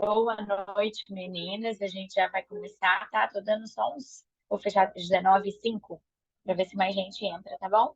Boa noite, meninas. A gente já vai começar, tá? Tô dando só uns. Vou fechar 19h05 para ver se mais gente entra, tá bom?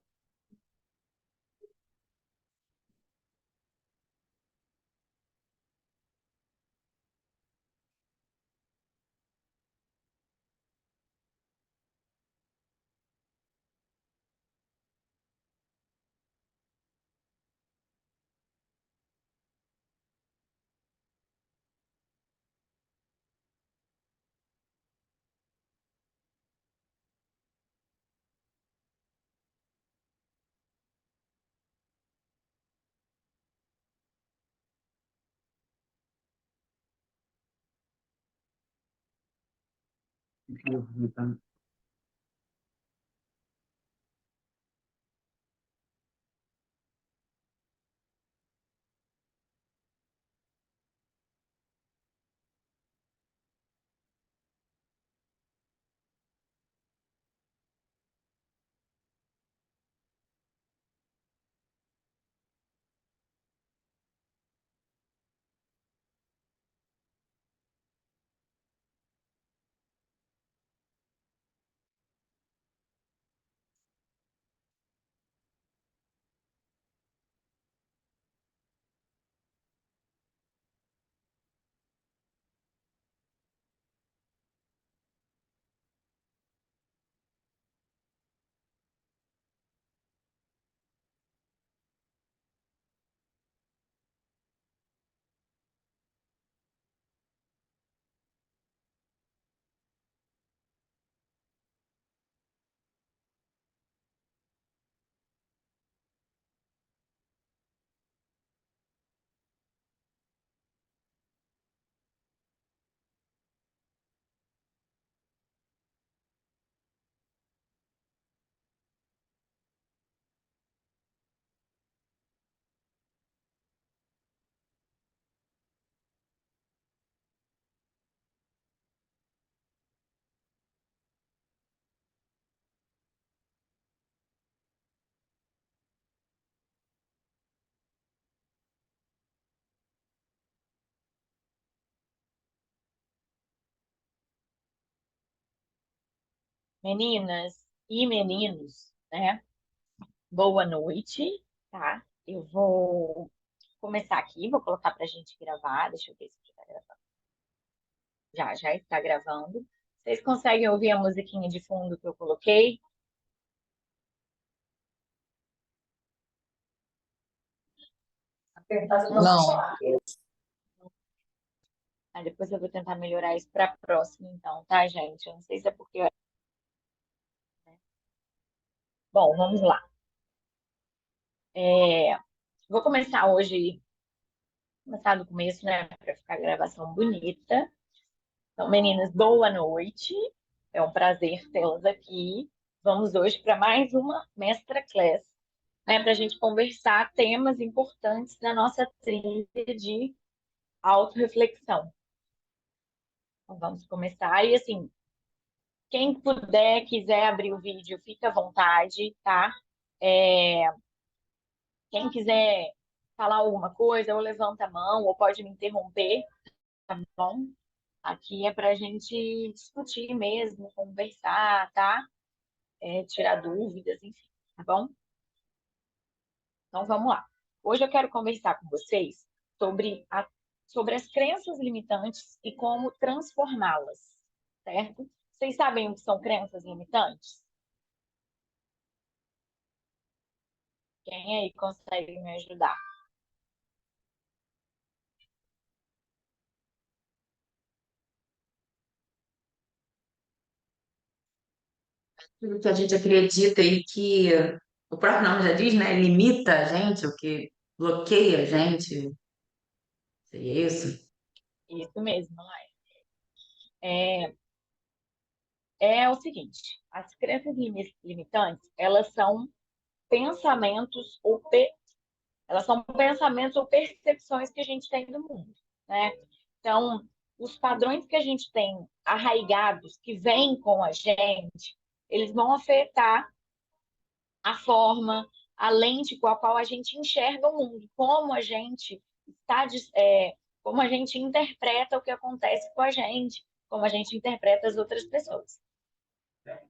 Meninas e meninos, né? Boa noite, tá? Eu vou começar aqui, vou colocar pra gente gravar. Deixa eu ver se já tá gravando. Já está gravando. Vocês conseguem ouvir a musiquinha de fundo que eu coloquei? Não. Aí depois eu vou tentar melhorar isso para próxima, então, tá, gente? Eu não sei se é porque. Bom, vamos lá. É, Vou começar hoje, começar do começo, né, para ficar a gravação bonita. Então, meninas, boa noite. É um prazer tê-las aqui. Vamos hoje para mais uma Masterclass, né, para a gente conversar temas importantes da nossa trilha de autorreflexão. Então, vamos começar. E assim, quem puder, quiser abrir o vídeo, fica à vontade, tá? É, Quem quiser falar alguma coisa, ou levanta a mão, ou pode me interromper, tá bom? Aqui é para a gente discutir mesmo, conversar, tá? Tirar dúvidas, enfim, tá bom? Então vamos lá. Hoje eu quero conversar com vocês sobre as crenças limitantes e como transformá-las, certo? Vocês sabem o que são crenças limitantes? Quem aí consegue me ajudar? Aquilo que a gente acredita e que o próprio nome já diz, né? Limita a gente, o que bloqueia a gente. Seria isso? Isso mesmo, Lai. É, é o seguinte, as crenças limitantes, elas são pensamentos ou percepções que a gente tem do mundo, né? Então, os padrões que a gente tem arraigados, que vêm com a gente, eles vão afetar a forma, a lente com a qual a gente enxerga o mundo, como a gente está, como a gente interpreta o que acontece com a gente, como a gente interpreta as outras pessoas.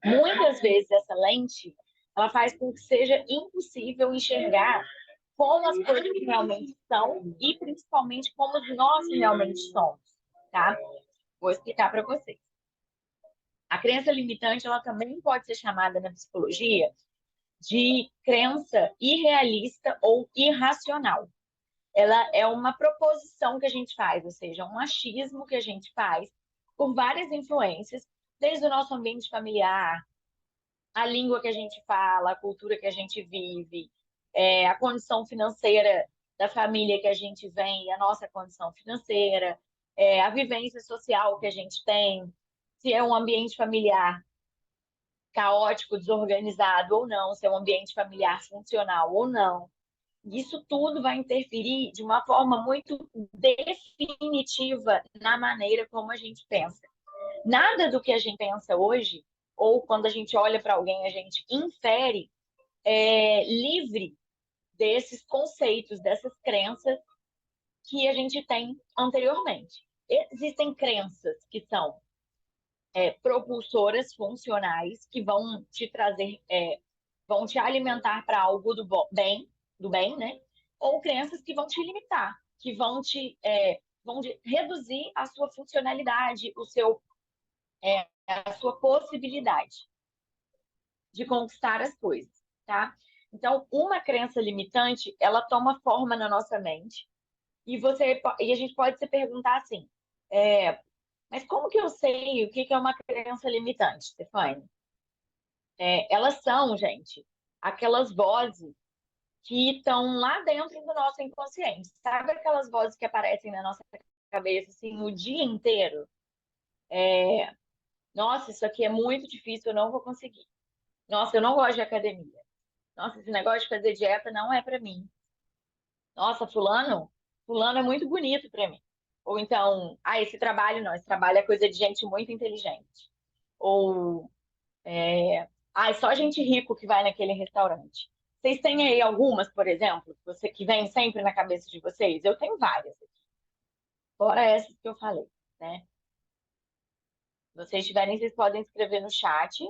Muitas vezes essa lente, ela faz com que seja impossível enxergar como as coisas realmente são e principalmente como nós realmente somos, tá? Vou explicar para vocês. A crença limitante, ela também pode ser chamada na psicologia de crença irrealista ou irracional. Ela é uma proposição que a gente faz, ou seja, um achismo que a gente faz por várias influências, desde o nosso ambiente familiar, a língua que a gente fala, a cultura que a gente vive, a condição financeira da família que a gente vem, a nossa condição financeira, a vivência social que a gente tem, se é um ambiente familiar caótico, desorganizado ou não, se é um ambiente familiar funcional ou não. Isso tudo vai interferir de uma forma muito definitiva na maneira como a gente pensa. Nada do que a gente pensa hoje, ou quando a gente olha para alguém, a gente infere, é livre desses conceitos, dessas crenças que a gente tem anteriormente. Existem crenças que são propulsoras funcionais, que vão te trazer, vão te alimentar para algo do bem, né? Ou crenças que vão te limitar, que vão reduzir a sua funcionalidade, a sua possibilidade de conquistar as coisas, tá? Então, uma crença limitante, ela toma forma na nossa mente e a gente pode se perguntar assim, mas como que eu sei o que é uma crença limitante, Stefane? Elas são, gente, aquelas vozes que estão lá dentro do nosso inconsciente. Sabe aquelas vozes que aparecem na nossa cabeça assim o dia inteiro? Nossa, isso aqui é muito difícil, eu não vou conseguir. Nossa, eu não gosto de academia. Nossa, esse negócio de fazer dieta não é para mim. Nossa, fulano é muito bonito para mim. Ou então, esse trabalho não, esse trabalho é coisa de gente muito inteligente. Ou, só gente rico que vai naquele restaurante. Vocês têm aí algumas, por exemplo, que vem sempre na cabeça de vocês? Eu tenho várias aqui. Fora essas que eu falei, né? Se vocês tiverem, vocês podem escrever no chat.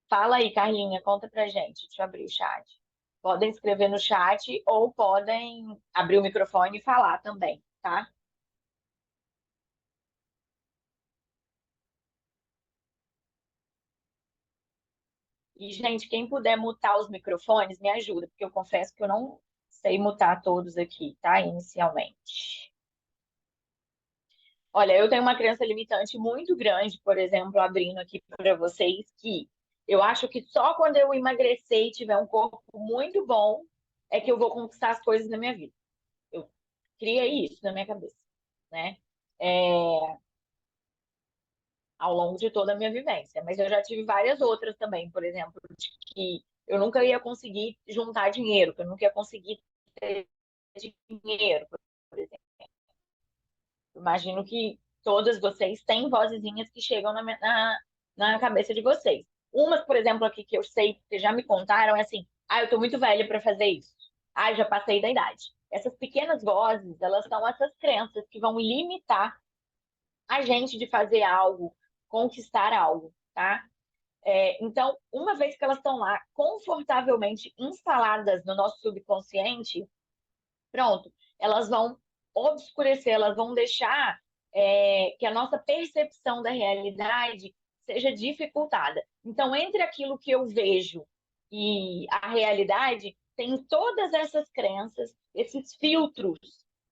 Fala aí, Carlinha, conta pra gente. Deixa eu abrir o chat. Podem escrever no chat ou podem abrir o microfone e falar também, tá? E, gente, quem puder mutar os microfones, me ajuda, porque eu confesso que eu não sei mutar todos aqui, tá? Inicialmente. Olha, eu tenho uma crença limitante muito grande, por exemplo, abrindo aqui para vocês, que eu acho que só quando eu emagrecer e tiver um corpo muito bom é que eu vou conquistar as coisas na minha vida. Eu criei isso na minha cabeça, né? Ao longo de toda a minha vivência. Mas eu já tive várias outras também, por exemplo, de que eu nunca ia conseguir juntar dinheiro, que eu nunca ia conseguir ter dinheiro, por exemplo. Imagino que todas vocês têm vozezinhas que chegam na cabeça de vocês. Umas, por exemplo, aqui que eu sei, que já me contaram, é assim: eu tô muito velha para fazer isso. Já passei da idade. Essas pequenas vozes, elas são essas crenças que vão limitar a gente de fazer algo, conquistar algo, tá? Então, uma vez que elas estão lá confortavelmente instaladas no nosso subconsciente, pronto, elas vão obscurecer, elas vão deixar que a nossa percepção da realidade seja dificultada. Então, entre aquilo que eu vejo e a realidade, tem todas essas crenças, esses filtros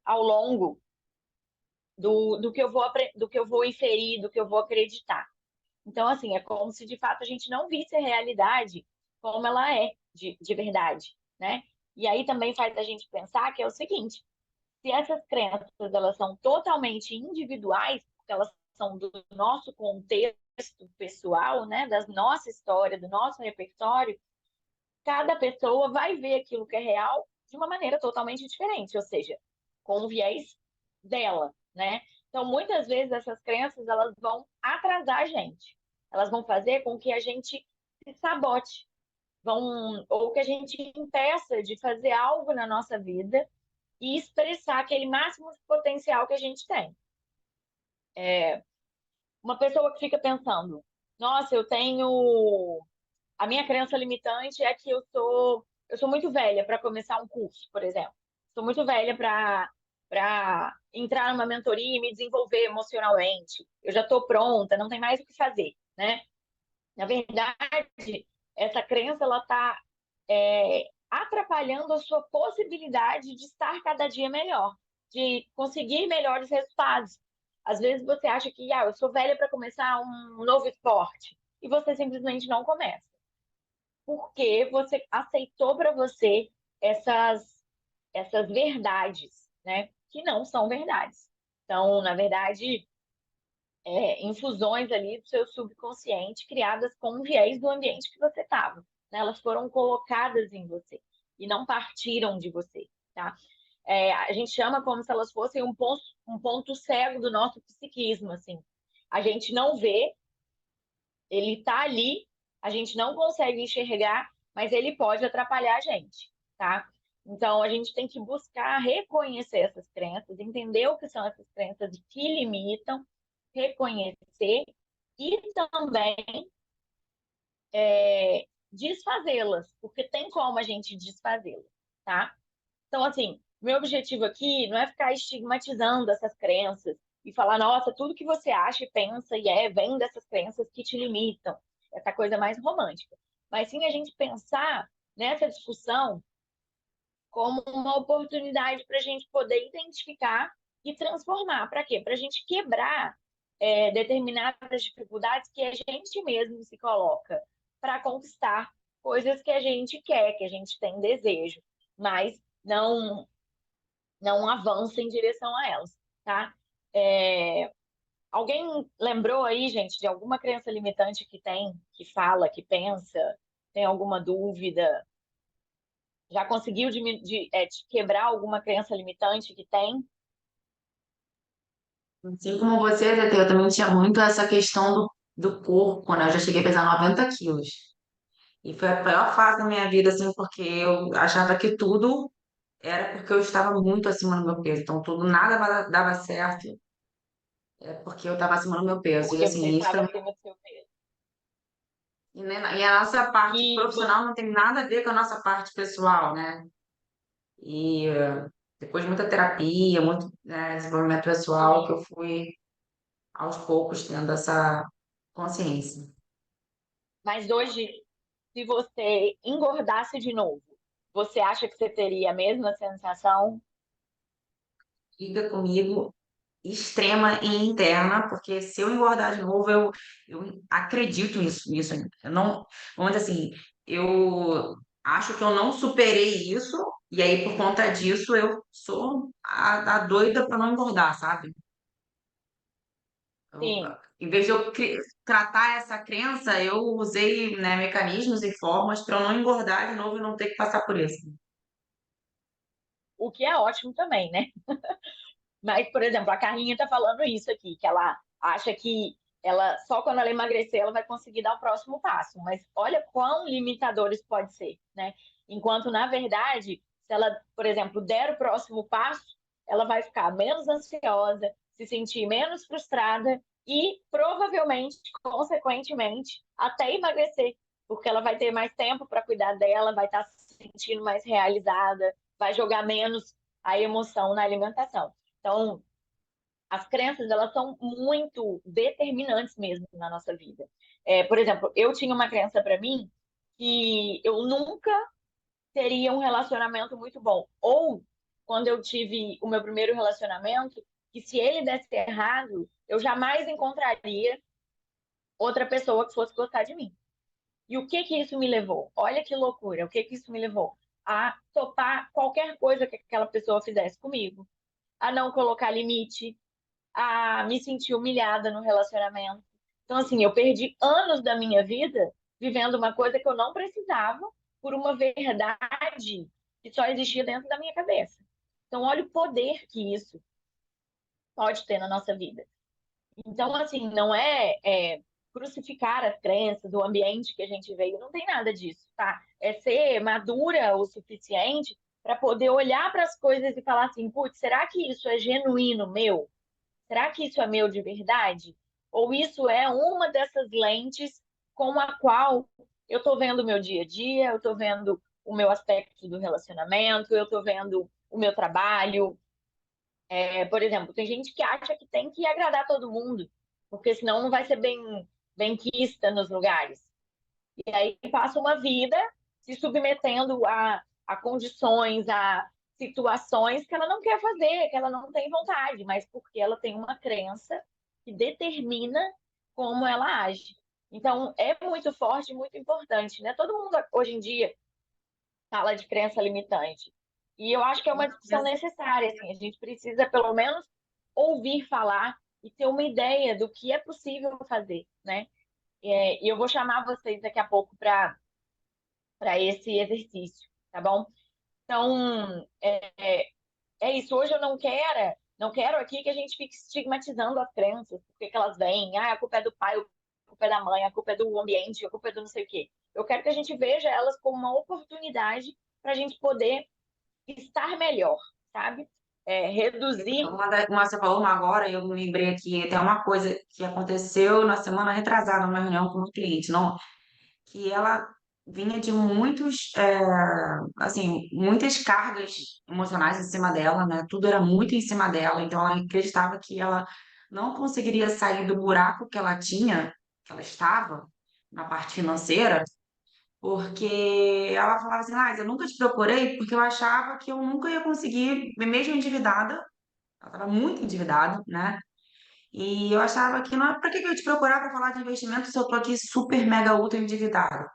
ao longo do que eu vou inferir, do que eu vou acreditar. Então, assim, é como se de fato a gente não visse a realidade como ela é de verdade, né? E aí também faz a gente pensar que é o seguinte: se essas crenças elas são totalmente individuais, porque elas são do nosso contexto pessoal, né, da nossa história, do nosso repertório, cada pessoa vai ver aquilo que é real de uma maneira totalmente diferente, ou seja, com o viés dela, né? Então, muitas vezes essas crenças elas vão atrasar a gente. Elas vão fazer com que a gente se sabote, ou que a gente impeça de fazer algo na nossa vida e expressar aquele máximo de potencial que a gente tem. Uma pessoa que fica pensando, nossa, eu tenho. A minha crença limitante é que eu sou muito velha para começar um curso, por exemplo. Sou muito velha para entrar numa mentoria e me desenvolver emocionalmente. Eu já estou pronta, não tem mais o que fazer, né? Na verdade, essa crença ela está atrapalhando a sua possibilidade de estar cada dia melhor, de conseguir melhores resultados. Às vezes você acha que eu sou velha para começar um novo esporte e você simplesmente não começa, porque você aceitou para você essas verdades, né? Que não são verdades. Então, na verdade, infusões ali do seu subconsciente criadas com o viés do ambiente que você estava. Né? Elas foram colocadas em você e não partiram de você, tá? A gente chama como se elas fossem um ponto cego do nosso psiquismo, assim. A gente não vê, ele está ali, a gente não consegue enxergar, mas ele pode atrapalhar a gente, tá? Então, a gente tem que buscar reconhecer essas crenças, entender o que são essas crenças que limitam, reconhecer e também desfazê-las, porque tem como a gente desfazê-las, tá? Então, assim, meu objetivo aqui não é ficar estigmatizando essas crenças e falar, nossa, tudo que você acha e pensa e vem dessas crenças que te limitam, essa coisa mais romântica. Mas sim a gente pensar nessa discussão como uma oportunidade para a gente poder identificar e transformar. Para quê? Para a gente quebrar determinadas dificuldades que a gente mesmo se coloca para conquistar coisas que a gente quer, que a gente tem desejo, mas não avança em direção a elas, tá? É, Alguém lembrou aí, gente, de alguma crença limitante que tem, que fala, que pensa, tem alguma dúvida? Já conseguiu de quebrar alguma crença limitante que tem? Assim como você, Tete, eu também tinha muito essa questão do corpo, né? Eu já cheguei a pesar 90 quilos. E foi a pior fase da minha vida, assim, porque eu achava que tudo era porque eu estava muito acima do meu peso. Então, tudo, nada dava certo, porque eu estava acima do meu peso. E, Porque você assim, isso estava também. acima do seu peso. E a nossa parte E profissional não tem nada a ver com a nossa parte pessoal, né? E depois de muita terapia, muito, né, desenvolvimento pessoal, que sim, eu fui aos poucos tendo essa consciência. mas hoje, se você engordasse de novo, você acha que você teria a mesma sensação? Fica comigo extrema e interna, porque se eu engordar de novo, eu acredito nisso ainda. Eu não, vamos dizer assim, eu acho que eu não superei isso, e aí por conta disso eu sou a doida para não engordar, sabe? Sim. Em vez de eu tratar essa crença, eu usei, né, mecanismos e formas para eu não engordar de novo e não ter que passar por isso. O que é ótimo também, né? Mas, por exemplo, a Carlinha tá falando isso aqui, que ela acha que ela só quando ela emagrecer ela vai conseguir dar o próximo passo. Mas olha quão limitador isso pode ser, né? Enquanto, na verdade, se ela, por exemplo, der o próximo passo, ela vai ficar menos ansiosa, se sentir menos frustrada e provavelmente, consequentemente, até emagrecer, porque ela vai ter mais tempo para cuidar dela, vai estar se sentindo mais realizada, vai jogar menos a emoção na alimentação. Então, as crenças, elas são muito determinantes mesmo na nossa vida. Por exemplo, eu tinha uma crença para mim que eu nunca teria um relacionamento muito bom. Ou, quando eu tive o meu primeiro relacionamento, que se ele desse errado, eu jamais encontraria outra pessoa que fosse gostar de mim. E o que que isso me levou? Olha que loucura, o que que isso me levou? A topar qualquer coisa que aquela pessoa fizesse comigo, a não colocar limite, a me sentir humilhada no relacionamento. Então, assim, eu perdi anos da minha vida vivendo uma coisa que eu não precisava por uma verdade que só existia dentro da minha cabeça. Então, olha o poder que isso pode ter na nossa vida. Então, assim, não é crucificar as crenças, o ambiente que a gente veio, não tem nada disso, tá? É ser madura o suficiente para poder olhar para as coisas e falar assim, putz, será que isso é genuíno meu? Será que isso é meu de verdade? Ou isso é uma dessas lentes com a qual eu estou vendo o meu dia a dia, eu estou vendo o meu aspecto do relacionamento, eu estou vendo o meu trabalho. Por exemplo, tem gente que acha que tem que agradar todo mundo, porque senão não vai ser bem quista nos lugares. E aí passa uma vida se submetendo a condições, a situações que ela não quer fazer, que ela não tem vontade, mas porque ela tem uma crença que determina como ela age. Então, é muito forte, muito importante, né? Todo mundo hoje em dia fala de crença limitante. E eu acho que é uma discussão necessária, assim, a gente precisa pelo menos ouvir falar e ter uma ideia do que é possível fazer, né? E eu vou chamar vocês daqui a pouco para esse exercício, tá bom? Então, é isso. Hoje eu não quero aqui que a gente fique estigmatizando as crenças, porque que elas vêm, a culpa é do pai, a culpa é da mãe, a culpa é do ambiente, a culpa é do não sei o quê. Eu quero que a gente veja elas como uma oportunidade para a gente poder estar melhor, sabe? Reduzir. Você falou uma agora, eu me lembrei aqui, tem uma coisa que aconteceu na semana retrasada, numa reunião com um cliente, não, que ela vinha de assim, muitas cargas emocionais em cima dela, né? Tudo era muito em cima dela, então ela acreditava que ela não conseguiria sair do buraco que ela tinha, que ela estava, na parte financeira, porque ela falava assim, eu nunca te procurei porque eu achava que eu nunca ia conseguir, mesmo endividada, ela estava muito endividada, né? E eu achava que não, para que eu ia te procurar para falar de investimento se eu tô aqui super mega ultra endividada?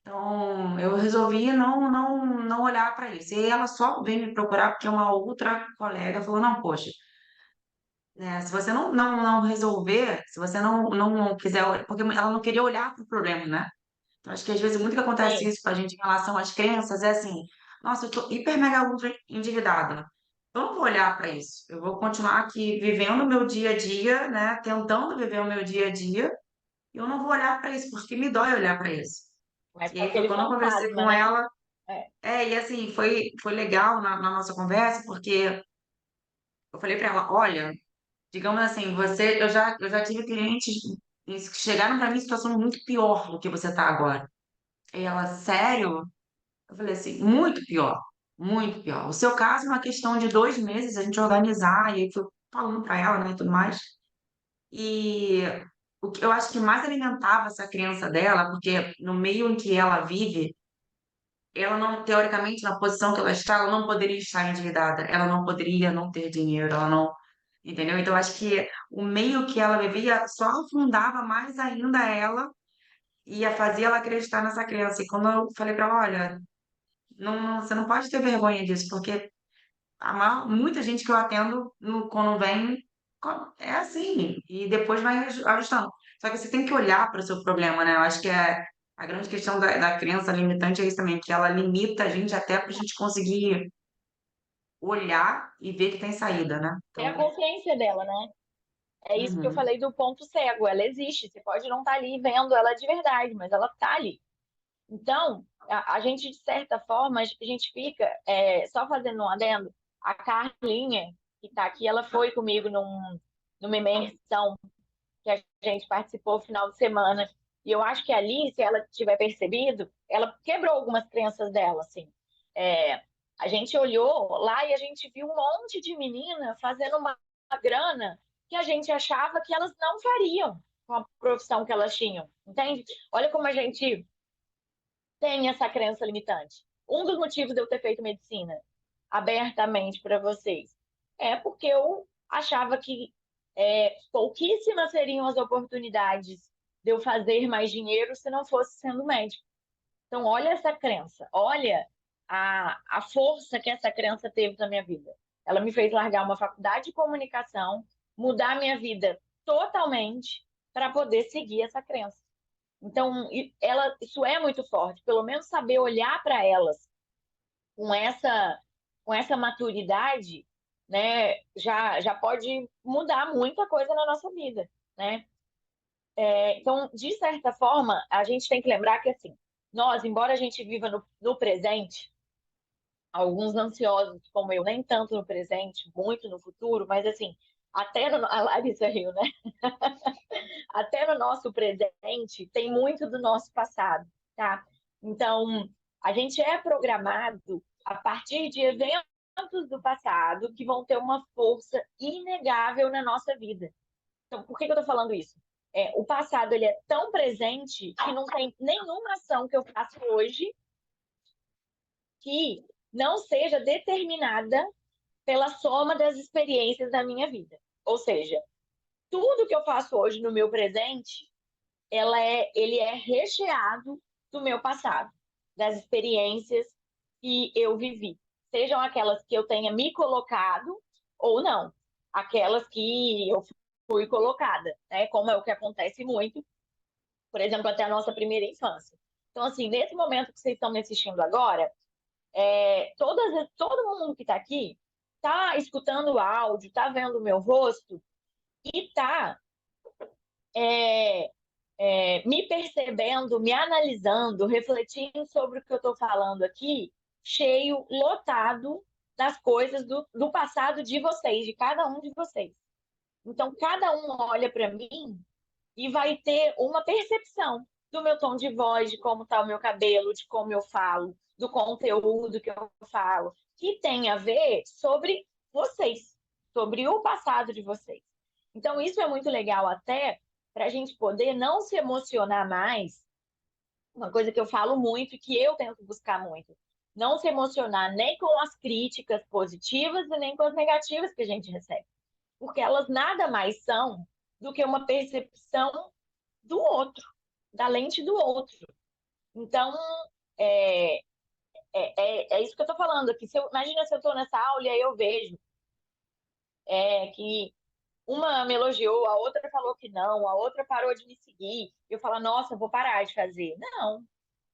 Então, eu resolvi não olhar para isso. E ela só veio me procurar porque uma outra colega falou: não, poxa, né, se você não resolver, se você não quiser, porque ela não queria olhar para o problema, né? Então, acho que às vezes muito que acontece Sim, isso com a gente em relação às crenças é assim: nossa, eu tô hiper mega ultra endividada. Eu não vou olhar para isso. Eu vou continuar aqui vivendo o meu dia a dia, né? Tentando viver o meu dia a dia, e eu não vou olhar para isso, porque me dói olhar para isso. mas E com aí foi aquele quando eu conversei fantasma, com né? ela. É, E assim, foi legal na nossa conversa, porque eu falei para ela, olha, digamos assim, eu já tive clientes que chegaram para mim em situação muito pior do que você está agora. E ela, sério? Eu falei assim, muito pior, muito pior. O seu caso é uma questão de 2 meses a gente organizar, e aí fui falando para ela, né, e tudo mais. E o que eu acho que mais alimentava essa crença dela, porque no meio em que ela vive, ela não, teoricamente, na posição que ela está, ela não poderia estar endividada, ela não poderia não ter dinheiro, ela não, entendeu? Então, acho que o meio que ela vivia só afundava mais ainda ela e fazia ela acreditar nessa crença. E quando eu falei para ela, olha, você não pode ter vergonha disso, porque muita gente que eu atendo, quando vem, é assim, e depois vai ajustando. Só que você tem que olhar para o seu problema, né? Eu acho que a grande questão da crença limitante é isso também, que ela limita a gente até para a gente conseguir olhar e ver que tem saída, né? é a Então, consciência dela, né? É isso que eu uhum, falei do ponto cego. Ela existe. Você pode não estar ali vendo ela de verdade, mas ela está ali. Então, a gente, de certa forma, a gente fica, só fazendo um adendo, a Carlinha, que está aqui, ela foi comigo numa imersão que a gente participou no final de semana. E eu acho que ali, se ela tiver percebido, ela quebrou algumas crenças dela, assim. É, a gente olhou lá e a gente viu um monte de menina fazendo uma grana que a gente achava que elas não fariam com a profissão que elas tinham, entende? Olha como a gente tem essa crença limitante. Um dos motivos de eu ter feito medicina abertamente para vocês é porque eu achava que pouquíssimas seriam as oportunidades de eu fazer mais dinheiro se não fosse sendo médico. Então, olha essa crença, olha a força que essa crença teve na minha vida. Ela me fez largar uma faculdade de comunicação, mudar minha vida totalmente para poder seguir essa crença. Então, isso é muito forte. Pelo menos saber olhar para elas com essa maturidade, né, já pode mudar muita coisa na nossa vida, né? Então, de certa forma, a gente tem que lembrar que, assim, nós, embora a gente viva no presente, alguns ansiosos como eu, nem tanto no presente, muito no futuro, mas assim, até no, a Larissa riu, né? Até no nosso presente tem muito do nosso passado, tá? Então, a gente é programado a partir de eventos do passado que vão ter uma força inegável na nossa vida. Então, por que eu estou falando isso? O passado ele é tão presente que não tem nenhuma ação que eu faço hoje que não seja determinada pela soma das experiências da minha vida. Ou seja, tudo que eu faço hoje no meu presente, ele é recheado do meu passado, das experiências que eu vivi. Sejam aquelas que eu tenha me colocado ou não. Aquelas que eu fui colocada, né? Como é o que acontece muito, por exemplo, até a nossa primeira infância. Então, assim, nesse momento que vocês estão me assistindo agora, todo mundo que está aqui está escutando o áudio, está vendo o meu rosto e está é, me percebendo, me analisando, refletindo sobre o que eu estou falando aqui, cheio, lotado das coisas do passado de vocês, de cada um de vocês. Então, cada um olha para mim e vai ter uma percepção do meu tom de voz, de como está o meu cabelo, de como eu falo, do conteúdo que eu falo, que tem a ver sobre vocês, sobre o passado de vocês. Então, isso é muito legal até para a gente poder não se emocionar mais. Uma coisa que eu falo muito e que eu tento buscar muito. Não se emocionar nem com as críticas positivas e nem com as negativas que a gente recebe. Porque elas nada mais são do que uma percepção do outro, da lente do outro. Então, é, é isso que eu estou falando aqui. Imagina se eu estou nessa aula e aí eu vejo que uma me elogiou, a outra falou que não, a outra parou de me seguir. Eu falo, nossa, vou parar de fazer. Não.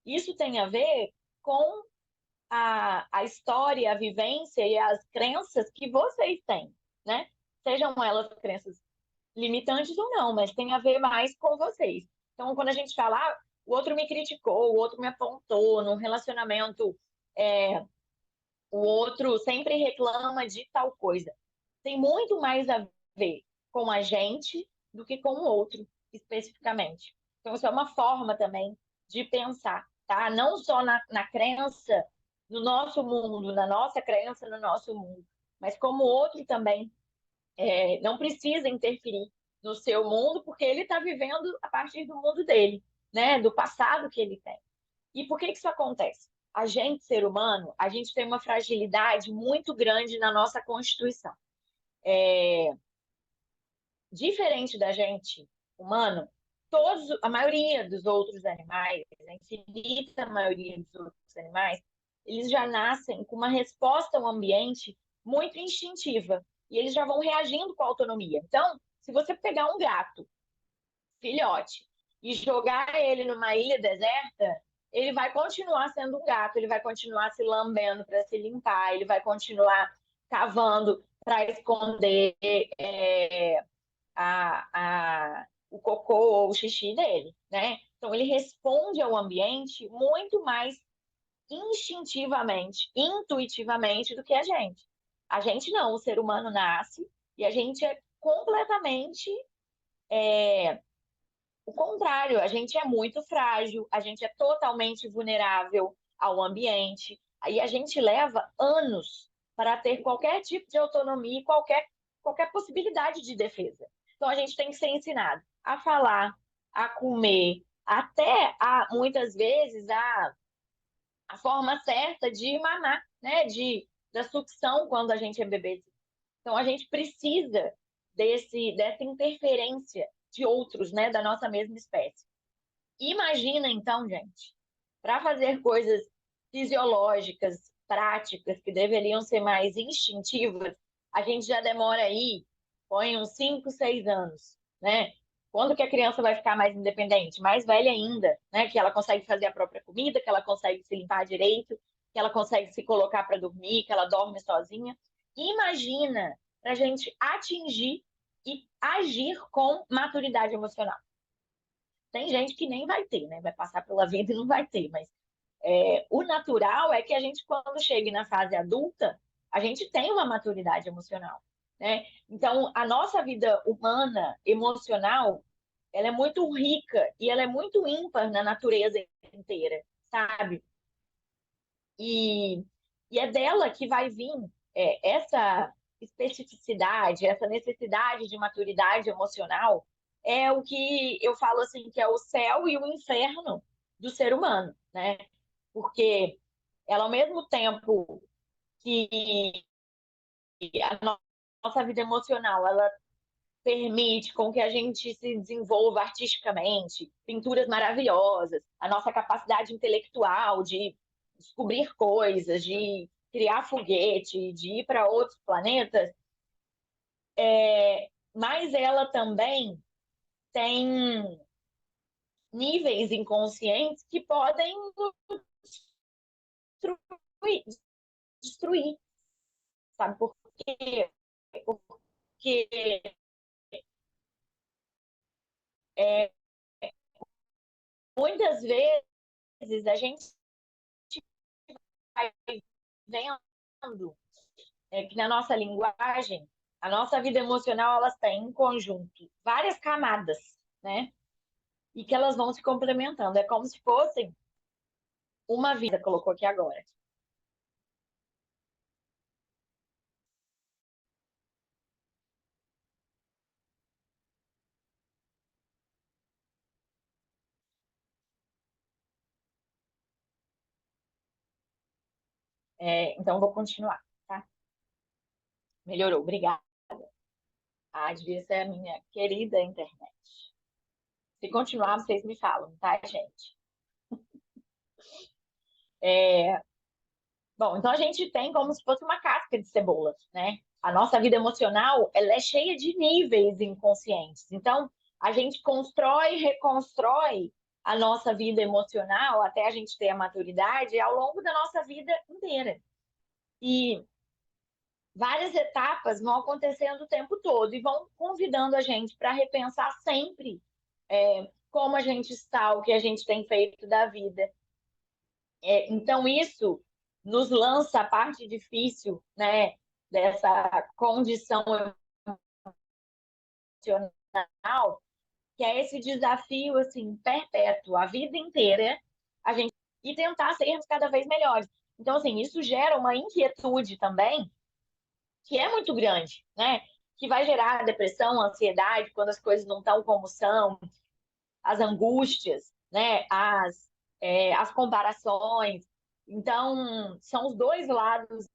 Isso tem a ver com a história, a vivência e as crenças que vocês têm, né? Sejam elas crenças limitantes ou não, mas tem a ver mais com vocês. Então, quando a gente fala, o outro me criticou, o outro me apontou, num relacionamento, o outro sempre reclama de tal coisa. Tem muito mais a ver com a gente do que com o outro, especificamente. Então, isso é uma forma também de pensar, tá? Não só na crença no nosso mundo, na nossa crença no nosso mundo, mas como o outro também não precisa interferir no seu mundo, porque ele está vivendo a partir do mundo dele, né? Do passado que ele tem. E por que isso acontece? A gente, ser humano, a gente tem uma fragilidade muito grande na nossa constituição. Diferente da gente, humano, a maioria dos outros animais, a infinita maioria dos outros animais, eles já nascem com uma resposta ao ambiente muito instintiva. E eles já vão reagindo com autonomia. Então, se você pegar um gato, filhote, e jogar ele numa ilha deserta, ele vai continuar sendo um gato, ele vai continuar se lambendo para se limpar, ele vai continuar cavando para esconder o cocô ou o xixi dele, né? Então ele responde ao ambiente muito mais instintivamente, intuitivamente do que a gente. A gente não, o ser humano nasce e a gente é completamente o contrário, a gente é muito frágil, a gente é totalmente vulnerável ao ambiente. Aí a gente leva anos para ter qualquer tipo de autonomia e qualquer possibilidade de defesa. Então a gente tem que ser ensinado a falar, a comer, até muitas vezes a forma certa de mamar, né? Da sucção quando a gente é bebê. Então a gente precisa dessa interferência de outros, né, da nossa mesma espécie. Imagina então, gente, para fazer coisas fisiológicas, práticas, que deveriam ser mais instintivas, a gente já demora aí, põe uns 5, 6 anos, né? Quando que a criança vai ficar mais independente? Mais velha ainda, né? Que ela consegue fazer a própria comida, que ela consegue se limpar direito, que ela consegue se colocar para dormir, que ela dorme sozinha. Imagina para a gente atingir e agir com maturidade emocional. Tem gente que nem vai ter, né? Vai passar pela vida e não vai ter, mas O natural é que a gente, quando chegue na fase adulta, a gente tem uma maturidade emocional, né? Então, a nossa vida humana, emocional, ela é muito rica e ela é muito ímpar na natureza inteira, sabe? E, e é dela que vai vir essa especificidade, essa necessidade de maturidade emocional, é o que eu falo assim, que é o céu e o inferno do ser humano, né? Porque ela, ao mesmo tempo que a nossa vida emocional, ela permite com que a gente se desenvolva artisticamente, pinturas maravilhosas, a nossa capacidade intelectual de descobrir coisas, de criar foguete, de ir para outros planetas, mas ela também tem níveis inconscientes que podem destruir, destruir, sabe por quê? Porque é, muitas vezes a gente vai vendo que na nossa linguagem, a nossa vida emocional, elas têm em conjunto várias camadas, né? E que elas vão se complementando. É como se fossem uma vida, colocou aqui agora. Então, vou continuar, tá? Melhorou, obrigada. Ah, devia ser a minha querida internet. Se continuar, vocês me falam, tá, gente? É, Bom, então a gente tem como se fosse uma casca de cebola, né? A nossa vida emocional, ela é cheia de níveis inconscientes. Então, a gente constrói e reconstrói a nossa vida emocional até a gente ter a maturidade ao longo da nossa vida inteira. E várias etapas vão acontecendo o tempo todo e vão convidando a gente para repensar sempre como a gente está, o que a gente tem feito da vida. Então, isso nos lança a parte difícil, né, dessa condição emocional, que é esse desafio assim perpétuo, a vida inteira, a gente e tentar sermos cada vez melhores. Então, assim, isso gera uma inquietude também, que é muito grande, né? Que vai gerar depressão, ansiedade, quando as coisas não estão como são, as angústias, né? As comparações. Então, são os dois lados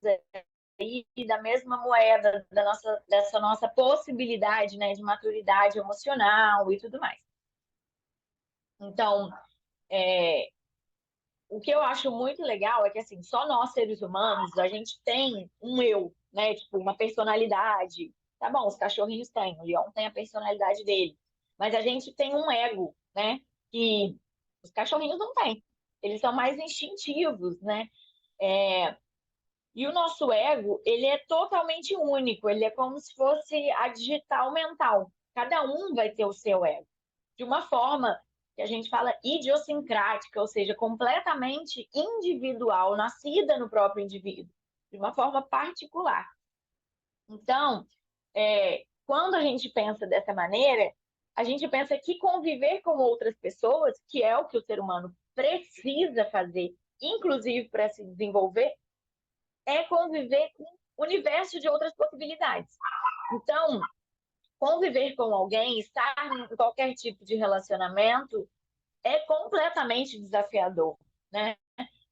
aí da mesma moeda dessa nossa possibilidade, né, de maturidade emocional e tudo mais. Então, é, o que eu acho muito legal é que, assim, só nós, seres humanos, a gente tem um eu, né? Tipo, uma personalidade. Tá bom, os cachorrinhos têm, o leão tem a personalidade dele. Mas a gente tem um ego, né? Que os cachorrinhos não têm. Eles são mais instintivos, né? É, E o nosso ego, ele é totalmente único. Ele é como se fosse a digital mental. Cada um vai ter o seu ego. De uma forma que a gente fala idiosincrática, ou seja, completamente individual, nascida no próprio indivíduo, de uma forma particular. Então, quando a gente pensa dessa maneira, a gente pensa que conviver com outras pessoas, que é o que o ser humano precisa fazer, inclusive para se desenvolver, é conviver com o universo de outras possibilidades. Então, conviver com alguém, estar em qualquer tipo de relacionamento, é completamente desafiador, né?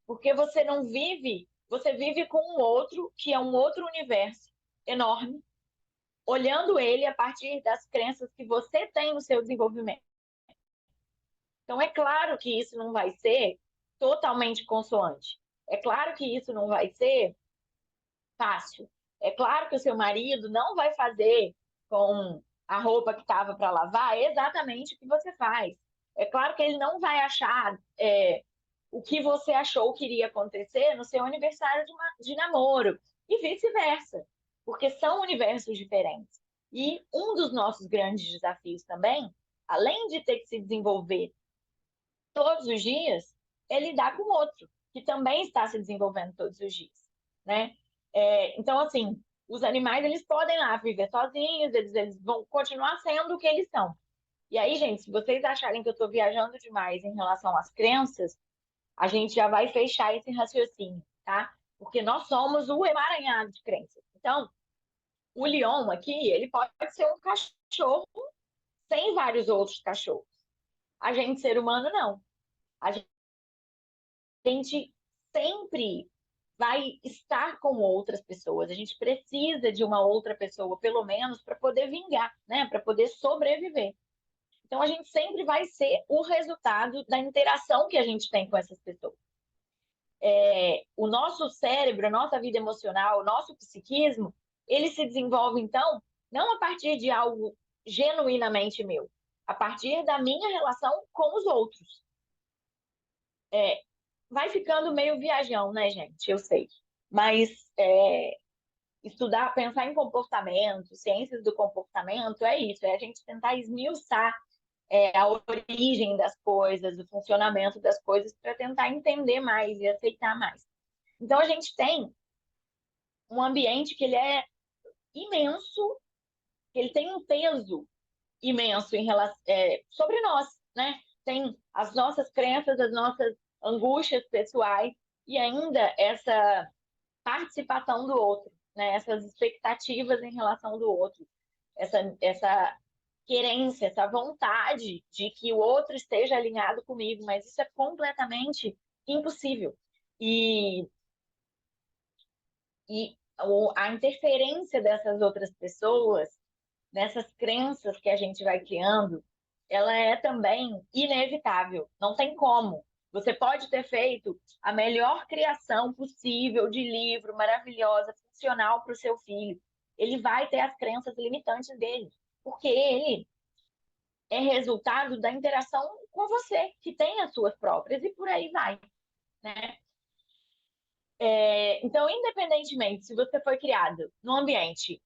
Porque você não vive, você vive com um outro que é um outro universo enorme, olhando ele a partir das crenças que você tem no seu desenvolvimento. Então, é claro que isso não vai ser totalmente consoante. É claro que isso não vai ser fácil. É claro que o seu marido não vai fazer com a roupa que estava para lavar exatamente o que você faz. É claro que ele não vai achar o que você achou que iria acontecer no seu aniversário de namoro e vice-versa, porque são universos diferentes. E um dos nossos grandes desafios também, além de ter que se desenvolver todos os dias, é lidar com o outro, que também está se desenvolvendo todos os dias, né? Então, assim, os animais, eles podem lá viver sozinhos, eles vão continuar sendo o que eles são. E aí, gente, se vocês acharem que eu estou viajando demais em relação às crenças, a gente já vai fechar esse raciocínio, tá? Porque nós somos o emaranhado de crenças. Então, o leão aqui, ele pode ser um cachorro sem vários outros cachorros. A gente, ser humano, não. A gente sempre vai estar com outras pessoas. A gente precisa de uma outra pessoa, pelo menos, para poder vingar, né? Para poder sobreviver. Então, a gente sempre vai ser o resultado da interação que a gente tem com essas pessoas. O nosso cérebro, a nossa vida emocional, o nosso psiquismo, ele se desenvolve, então, não a partir de algo genuinamente meu, a partir da minha relação com os outros. Vai ficando meio viajão, né, gente? Eu sei. Mas estudar, pensar em comportamento, ciências do comportamento, é isso, é a gente tentar esmiuçar a origem das coisas, o funcionamento das coisas, para tentar entender mais e aceitar mais. Então, a gente tem um ambiente que ele é imenso, ele tem um peso imenso em relação, sobre nós, né? Tem as nossas crenças, as nossas angústias pessoais e ainda essa participação do outro, né? Essas expectativas em relação do outro, essa querência, essa vontade de que o outro esteja alinhado comigo, mas isso é completamente impossível. E a interferência dessas outras pessoas, nessas crenças que a gente vai criando, ela é também inevitável. Não tem como. Você pode ter feito a melhor criação possível de livro, maravilhosa, funcional para o seu filho. Ele vai ter as crenças limitantes dele, porque ele é resultado da interação com você, que tem as suas próprias, e por aí vai, né? Então, independentemente se você foi criado num ambiente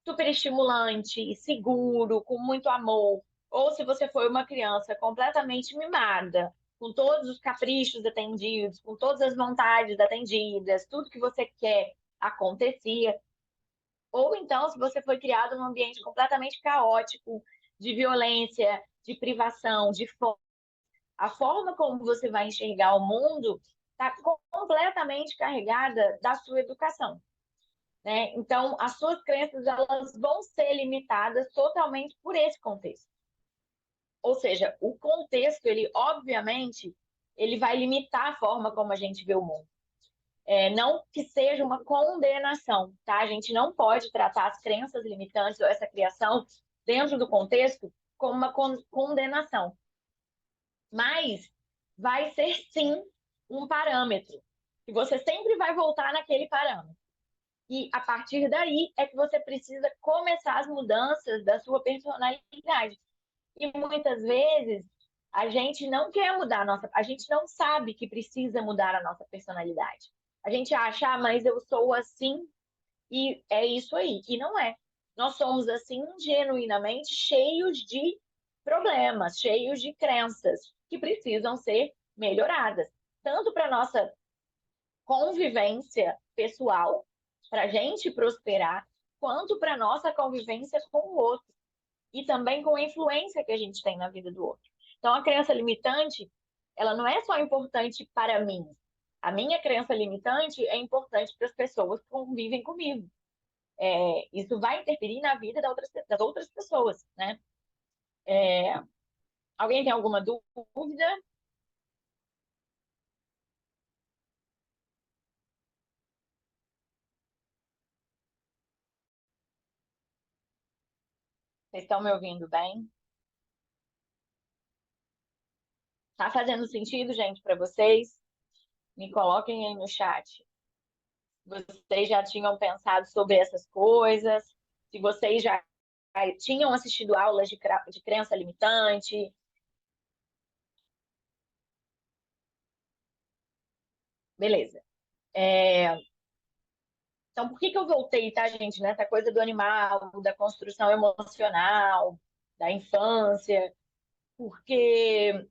super estimulante, seguro, com muito amor, ou se você foi uma criança completamente mimada, com todos os caprichos atendidos, com todas as vontades atendidas, tudo que você quer acontecia, ou então se você foi criado num ambiente completamente caótico, de violência, de privação, de fome, a forma como você vai enxergar o mundo está completamente carregada da sua educação, né? Então, as suas crenças elas vão ser limitadas totalmente por esse contexto. Ou seja, o contexto, ele obviamente, ele vai limitar a forma como a gente vê o mundo. Não que seja uma condenação, tá? A gente não pode tratar as crenças limitantes ou essa criação dentro do contexto como uma condenação. Mas vai ser sim um parâmetro. E você sempre vai voltar naquele parâmetro. E a partir daí é que você precisa começar as mudanças da sua personalidade. E muitas vezes a gente não quer mudar a gente não sabe que precisa mudar a nossa personalidade. A gente acha, mas eu sou assim e é isso aí. E não é. Nós somos assim genuinamente cheios de problemas, cheios de crenças que precisam ser melhoradas, tanto para nossa convivência pessoal, para a gente prosperar, quanto para nossa convivência com o outro e também com a influência que a gente tem na vida do outro. Então, a crença limitante, ela não é só importante para mim. A minha crença limitante é importante para as pessoas que convivem comigo. Isso vai interferir na vida das outras pessoas, né? Alguém tem alguma dúvida? Vocês estão me ouvindo bem? Tá fazendo sentido, gente, para vocês? Me coloquem aí no chat. Vocês já tinham pensado sobre essas coisas? Se vocês já tinham assistido aulas de crença limitante? Beleza. Então, por que que eu voltei, tá, gente, nessa coisa do animal, da construção emocional, da infância? Porque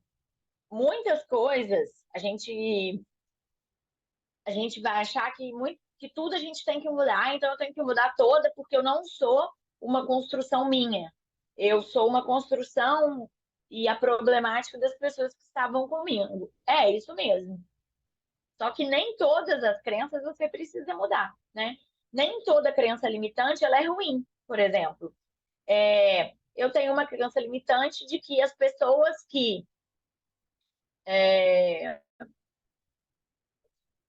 muitas coisas a gente A gente vai achar que tudo a gente tem que mudar, então eu tenho que mudar toda, porque eu não sou uma construção minha. Eu sou uma construção e a problemática das pessoas que estavam comigo. É isso mesmo. Só que nem todas as crenças você precisa mudar, né? Nem toda crença limitante ela é ruim, por exemplo. Eu tenho uma crença limitante de que as pessoas que é,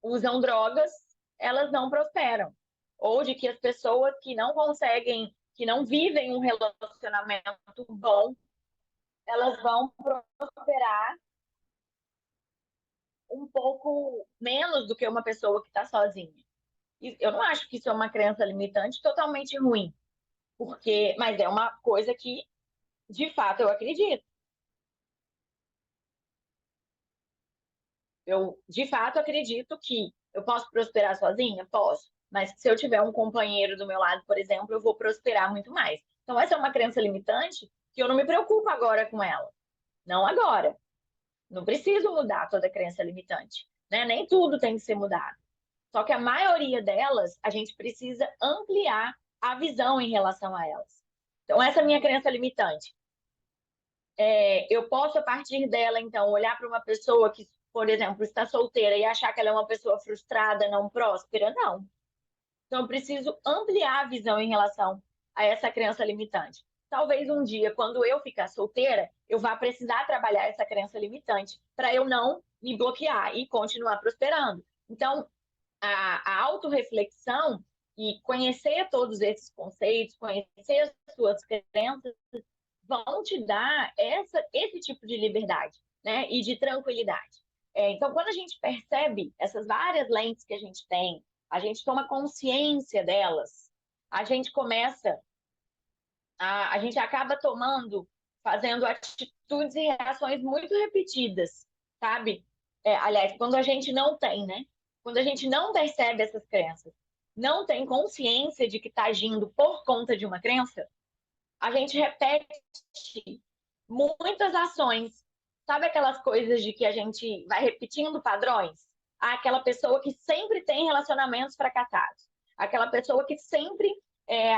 usam drogas, elas não prosperam. Ou de que as pessoas que não conseguem, que não vivem um relacionamento bom, elas vão prosperar um pouco menos do que uma pessoa que está sozinha. E eu não acho que isso é uma crença limitante totalmente ruim, mas é uma coisa que, de fato, eu acredito. Eu, de fato, acredito que eu posso prosperar sozinha? Posso. Mas se eu tiver um companheiro do meu lado, por exemplo, eu vou prosperar muito mais. Então, essa é uma crença limitante que eu não me preocupo agora com ela. Não agora. Não preciso mudar toda crença limitante. Né? Nem tudo tem que ser mudado. Só que a maioria delas, a gente precisa ampliar a visão em relação a elas. Então, essa é a minha crença limitante. Eu posso, a partir dela, então, olhar para uma pessoa que, por exemplo, está solteira e achar que ela é uma pessoa frustrada, não próspera? Não. Então, eu preciso ampliar a visão em relação a essa crença limitante. Talvez um dia, quando eu ficar solteira, eu vá precisar trabalhar essa crença limitante para eu não me bloquear e continuar prosperando. Então, a autorreflexão e conhecer todos esses conceitos, conhecer as suas crenças, vão te dar esse tipo de liberdade, né? E de tranquilidade. Então, quando a gente percebe essas várias lentes que a gente tem, a gente toma consciência delas, a gente começa, a gente acaba fazendo atitudes e reações muito repetidas, sabe? Aliás, quando a gente não tem, né? Quando a gente não percebe essas crenças, não tem consciência de que está agindo por conta de uma crença, a gente repete muitas ações. Sabe aquelas coisas de que a gente vai repetindo padrões? Aquela pessoa que sempre tem relacionamentos fracassados. Aquela pessoa que sempre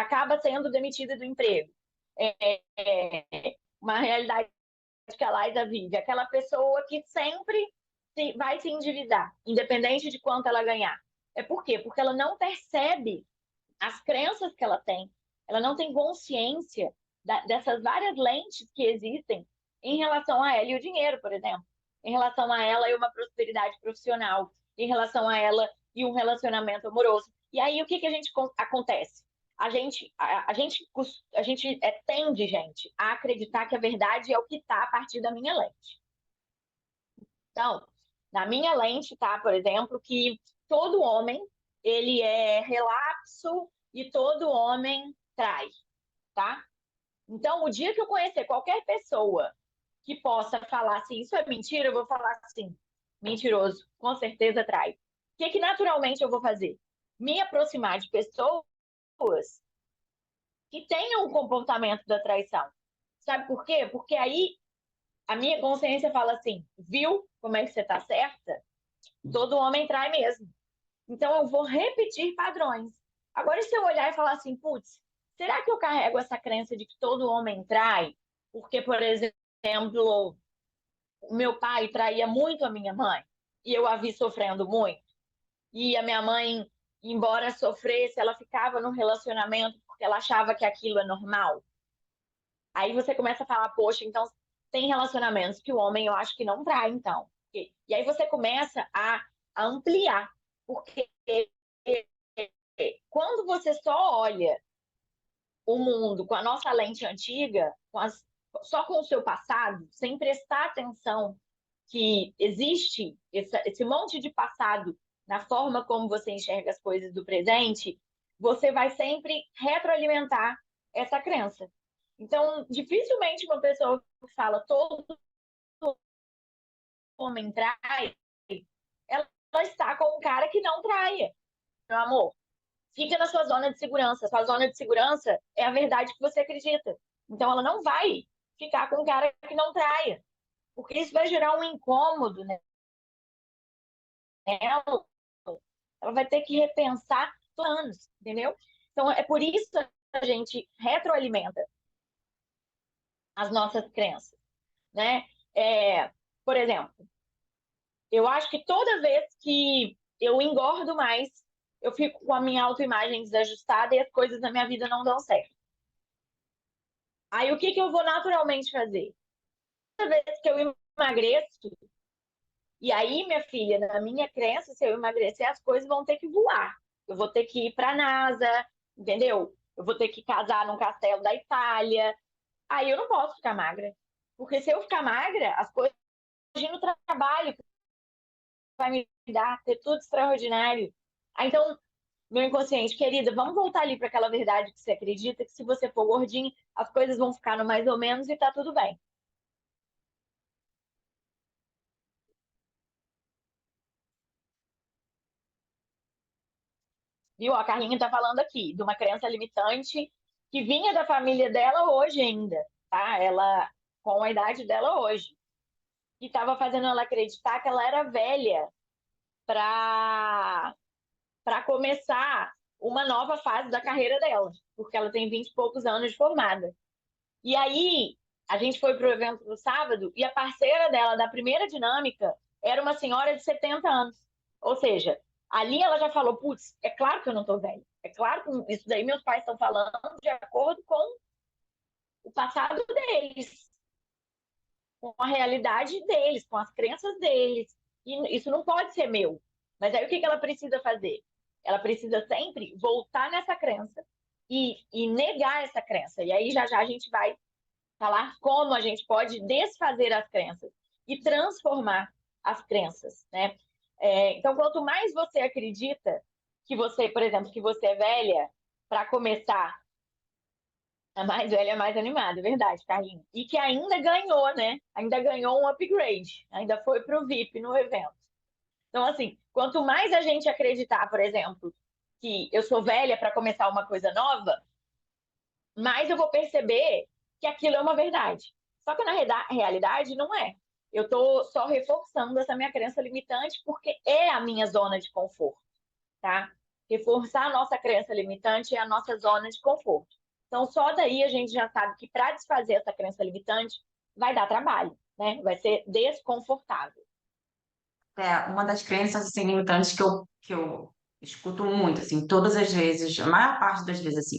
acaba sendo demitida do emprego. Uma realidade que a Laida vive. Aquela pessoa que sempre vai se endividar, independente de quanto ela ganhar. Por quê? Porque ela não percebe as crenças que ela tem. Ela não tem consciência dessas várias lentes que existem em relação a ela e o dinheiro, por exemplo. Em relação a ela e uma prosperidade profissional. Em relação a ela e um relacionamento amoroso. E aí, o que a gente acontece? A gente tende, gente, a acreditar que a verdade é o que está a partir da minha lente. Então, na minha lente tá, por exemplo, que todo homem ele é relapso e todo homem trai, tá? Então, o dia que eu conhecer qualquer pessoa que possa falar assim, isso é mentira, eu vou falar assim, mentiroso, com certeza trai. O que naturalmente eu vou fazer? Me aproximar de pessoas que tenham o comportamento da traição. Sabe por quê? Porque aí a minha consciência fala assim, viu como é que você tá certa? Todo homem trai mesmo. Então eu vou repetir padrões. Agora, se eu olhar e falar assim, putz, será que eu carrego essa crença de que todo homem trai? Porque, por exemplo, o meu pai traía muito a minha mãe e eu a vi sofrendo muito. E a minha mãe, embora sofresse, ela ficava no relacionamento porque ela achava que aquilo é normal. Aí você começa a falar, poxa, então tem relacionamentos que o homem eu acho que não trai, então. E aí você começa a ampliar, porque quando você só olha o mundo com a nossa lente antiga, só com o seu passado, sem prestar atenção que existe esse monte de passado na forma como você enxerga as coisas do presente, você vai sempre retroalimentar essa crença. Então, dificilmente uma pessoa que fala todo homem trai, ela está com um cara que não traia. Meu amor, fica na sua zona de segurança. Sua zona de segurança é a verdade que você acredita. Então, ela não vai ficar com um cara que não traia, porque isso vai gerar um incômodo nela ela vai ter que repensar planos, entendeu? Então, é por isso que a gente retroalimenta as nossas crenças, né? Por exemplo, eu acho que toda vez que eu engordo mais, eu fico com a minha autoimagem desajustada e as coisas na minha vida não dão certo. Aí o que que eu vou naturalmente fazer? Toda vez que eu emagreço, e aí, minha filha, na minha crença, se eu emagrecer, as coisas vão ter que voar. Eu vou ter que ir para a NASA, entendeu? Eu vou ter que casar num castelo da Itália. Aí eu não posso ficar magra. Porque se eu ficar magra, as coisas no trabalho vai me dar, ter tudo extraordinário. Aí, então, meu inconsciente, querida, vamos voltar ali para aquela verdade que você acredita, que se você for gordinho, as coisas vão ficar no mais ou menos e tá tudo bem. Viu? A Carlinha tá falando aqui de uma crença limitante que vinha da família dela hoje ainda, tá? Ela, com a idade dela hoje, que estava fazendo ela acreditar que ela era velha para começar uma nova fase da carreira dela, porque ela tem 20 e poucos anos de formada. E aí, a gente foi pro evento no sábado e a parceira dela da primeira dinâmica era uma senhora de 70 anos. Ou seja, ali ela já falou: putz, é claro que eu não tô velha. É claro que isso daí meus pais estão falando de acordo com o passado deles, com a realidade deles, com as crenças deles. E isso não pode ser meu. Mas aí o que ela precisa fazer? Ela precisa sempre voltar nessa crença e negar essa crença. E aí já já a gente vai falar como a gente pode desfazer as crenças e transformar as crenças, né? Então, quanto mais você acredita que você, por exemplo, que você é velha, para começar, a mais velha é mais animada, é verdade, Carlinhos. E que ainda ganhou, né? Ainda ganhou um upgrade, ainda foi para o VIP no evento. Então, assim, quanto mais a gente acreditar, por exemplo, que eu sou velha para começar uma coisa nova, mais eu vou perceber que aquilo é uma verdade. Só que na realidade não é. Eu estou só reforçando essa minha crença limitante porque é a minha zona de conforto, tá? Reforçar a nossa crença limitante é a nossa zona de conforto. Então, só daí a gente já sabe que para desfazer essa crença limitante vai dar trabalho, né? Vai ser desconfortável. Uma das crenças assim, limitantes que eu escuto muito, assim, todas as vezes, a maior parte das vezes, assim,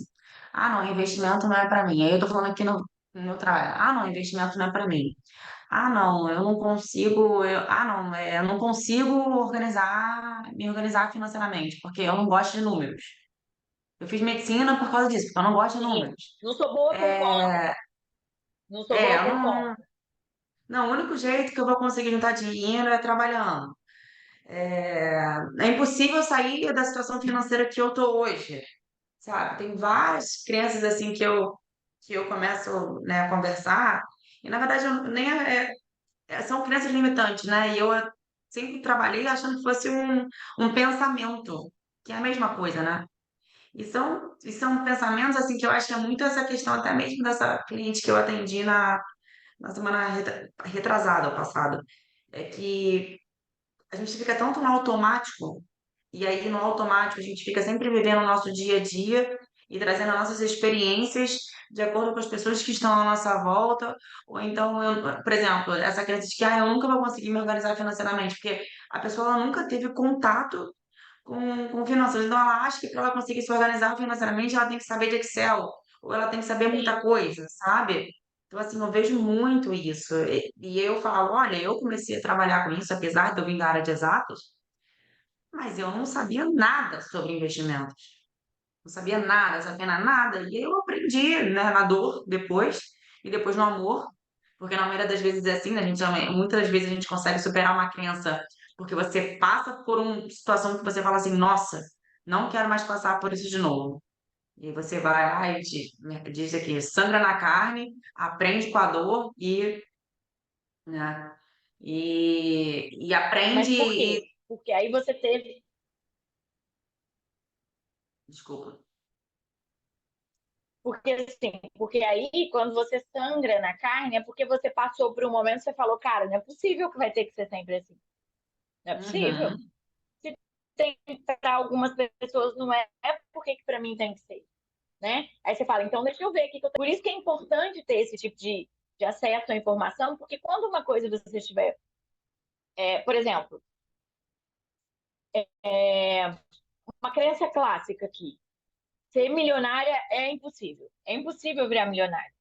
ah, não, investimento não é para mim. Aí eu tô falando aqui no meu trabalho, ah, não, investimento não é para mim. Ah, não, eu não consigo, não, eu não consigo me organizar financeiramente, porque eu não gosto de números. Eu fiz medicina por causa disso, porque eu não gosto de Sim, números. não sou boa por conta. É, Não sou boa eu por não, conta. não, o único jeito que eu vou conseguir juntar dinheiro é trabalhando. É impossível sair da situação financeira que eu tô hoje, sabe? Tem várias crenças assim que eu começo, né, a conversar e na verdade nem são crenças limitantes, né? E eu sempre trabalhei achando que fosse um pensamento, que é a mesma coisa, né? E são pensamentos assim que eu acho que é muito essa questão até mesmo dessa cliente que eu atendi na semana retrasada, ou passada, é que a gente fica tanto no automático, e aí no automático a gente fica sempre vivendo o nosso dia a dia e trazendo as nossas experiências de acordo com as pessoas que estão à nossa volta, ou então, por exemplo, essa crença de que eu nunca vou conseguir me organizar financeiramente, porque a pessoa ela nunca teve contato com finanças, então ela acha que para ela conseguir se organizar financeiramente ela tem que saber de Excel, ou ela tem que saber muita Sim, coisa, sabe? Então, assim, eu vejo muito isso. E eu falo, olha, eu comecei a trabalhar com isso, apesar de eu vir da área de exatas, mas eu não sabia nada sobre investimentos. Não sabia nada, sabia nada. E eu aprendi, né, na dor depois, e depois no amor, porque na maioria das vezes é assim, né, a gente, muitas vezes a gente consegue superar uma crença porque você passa por uma situação que você fala assim, nossa, não quero mais passar por isso de novo. E você vai lá e diz aqui, sangra na carne, aprende com a dor né, e aprende mas por e... quê? Porque aí você teve. Desculpa. Porque assim, porque aí quando você sangra na carne é porque você passou por um momento e você falou, cara, não é possível que vai ter que ser sempre assim. Não é possível. Uhum. para algumas pessoas não é, por que para mim tem que ser, né? Aí você fala, então deixa eu ver aqui. Por isso que é importante ter esse tipo de acesso à informação, porque quando uma coisa você tiver, por exemplo, é, uma crença clássica aqui, ser milionária é impossível. É impossível virar milionário,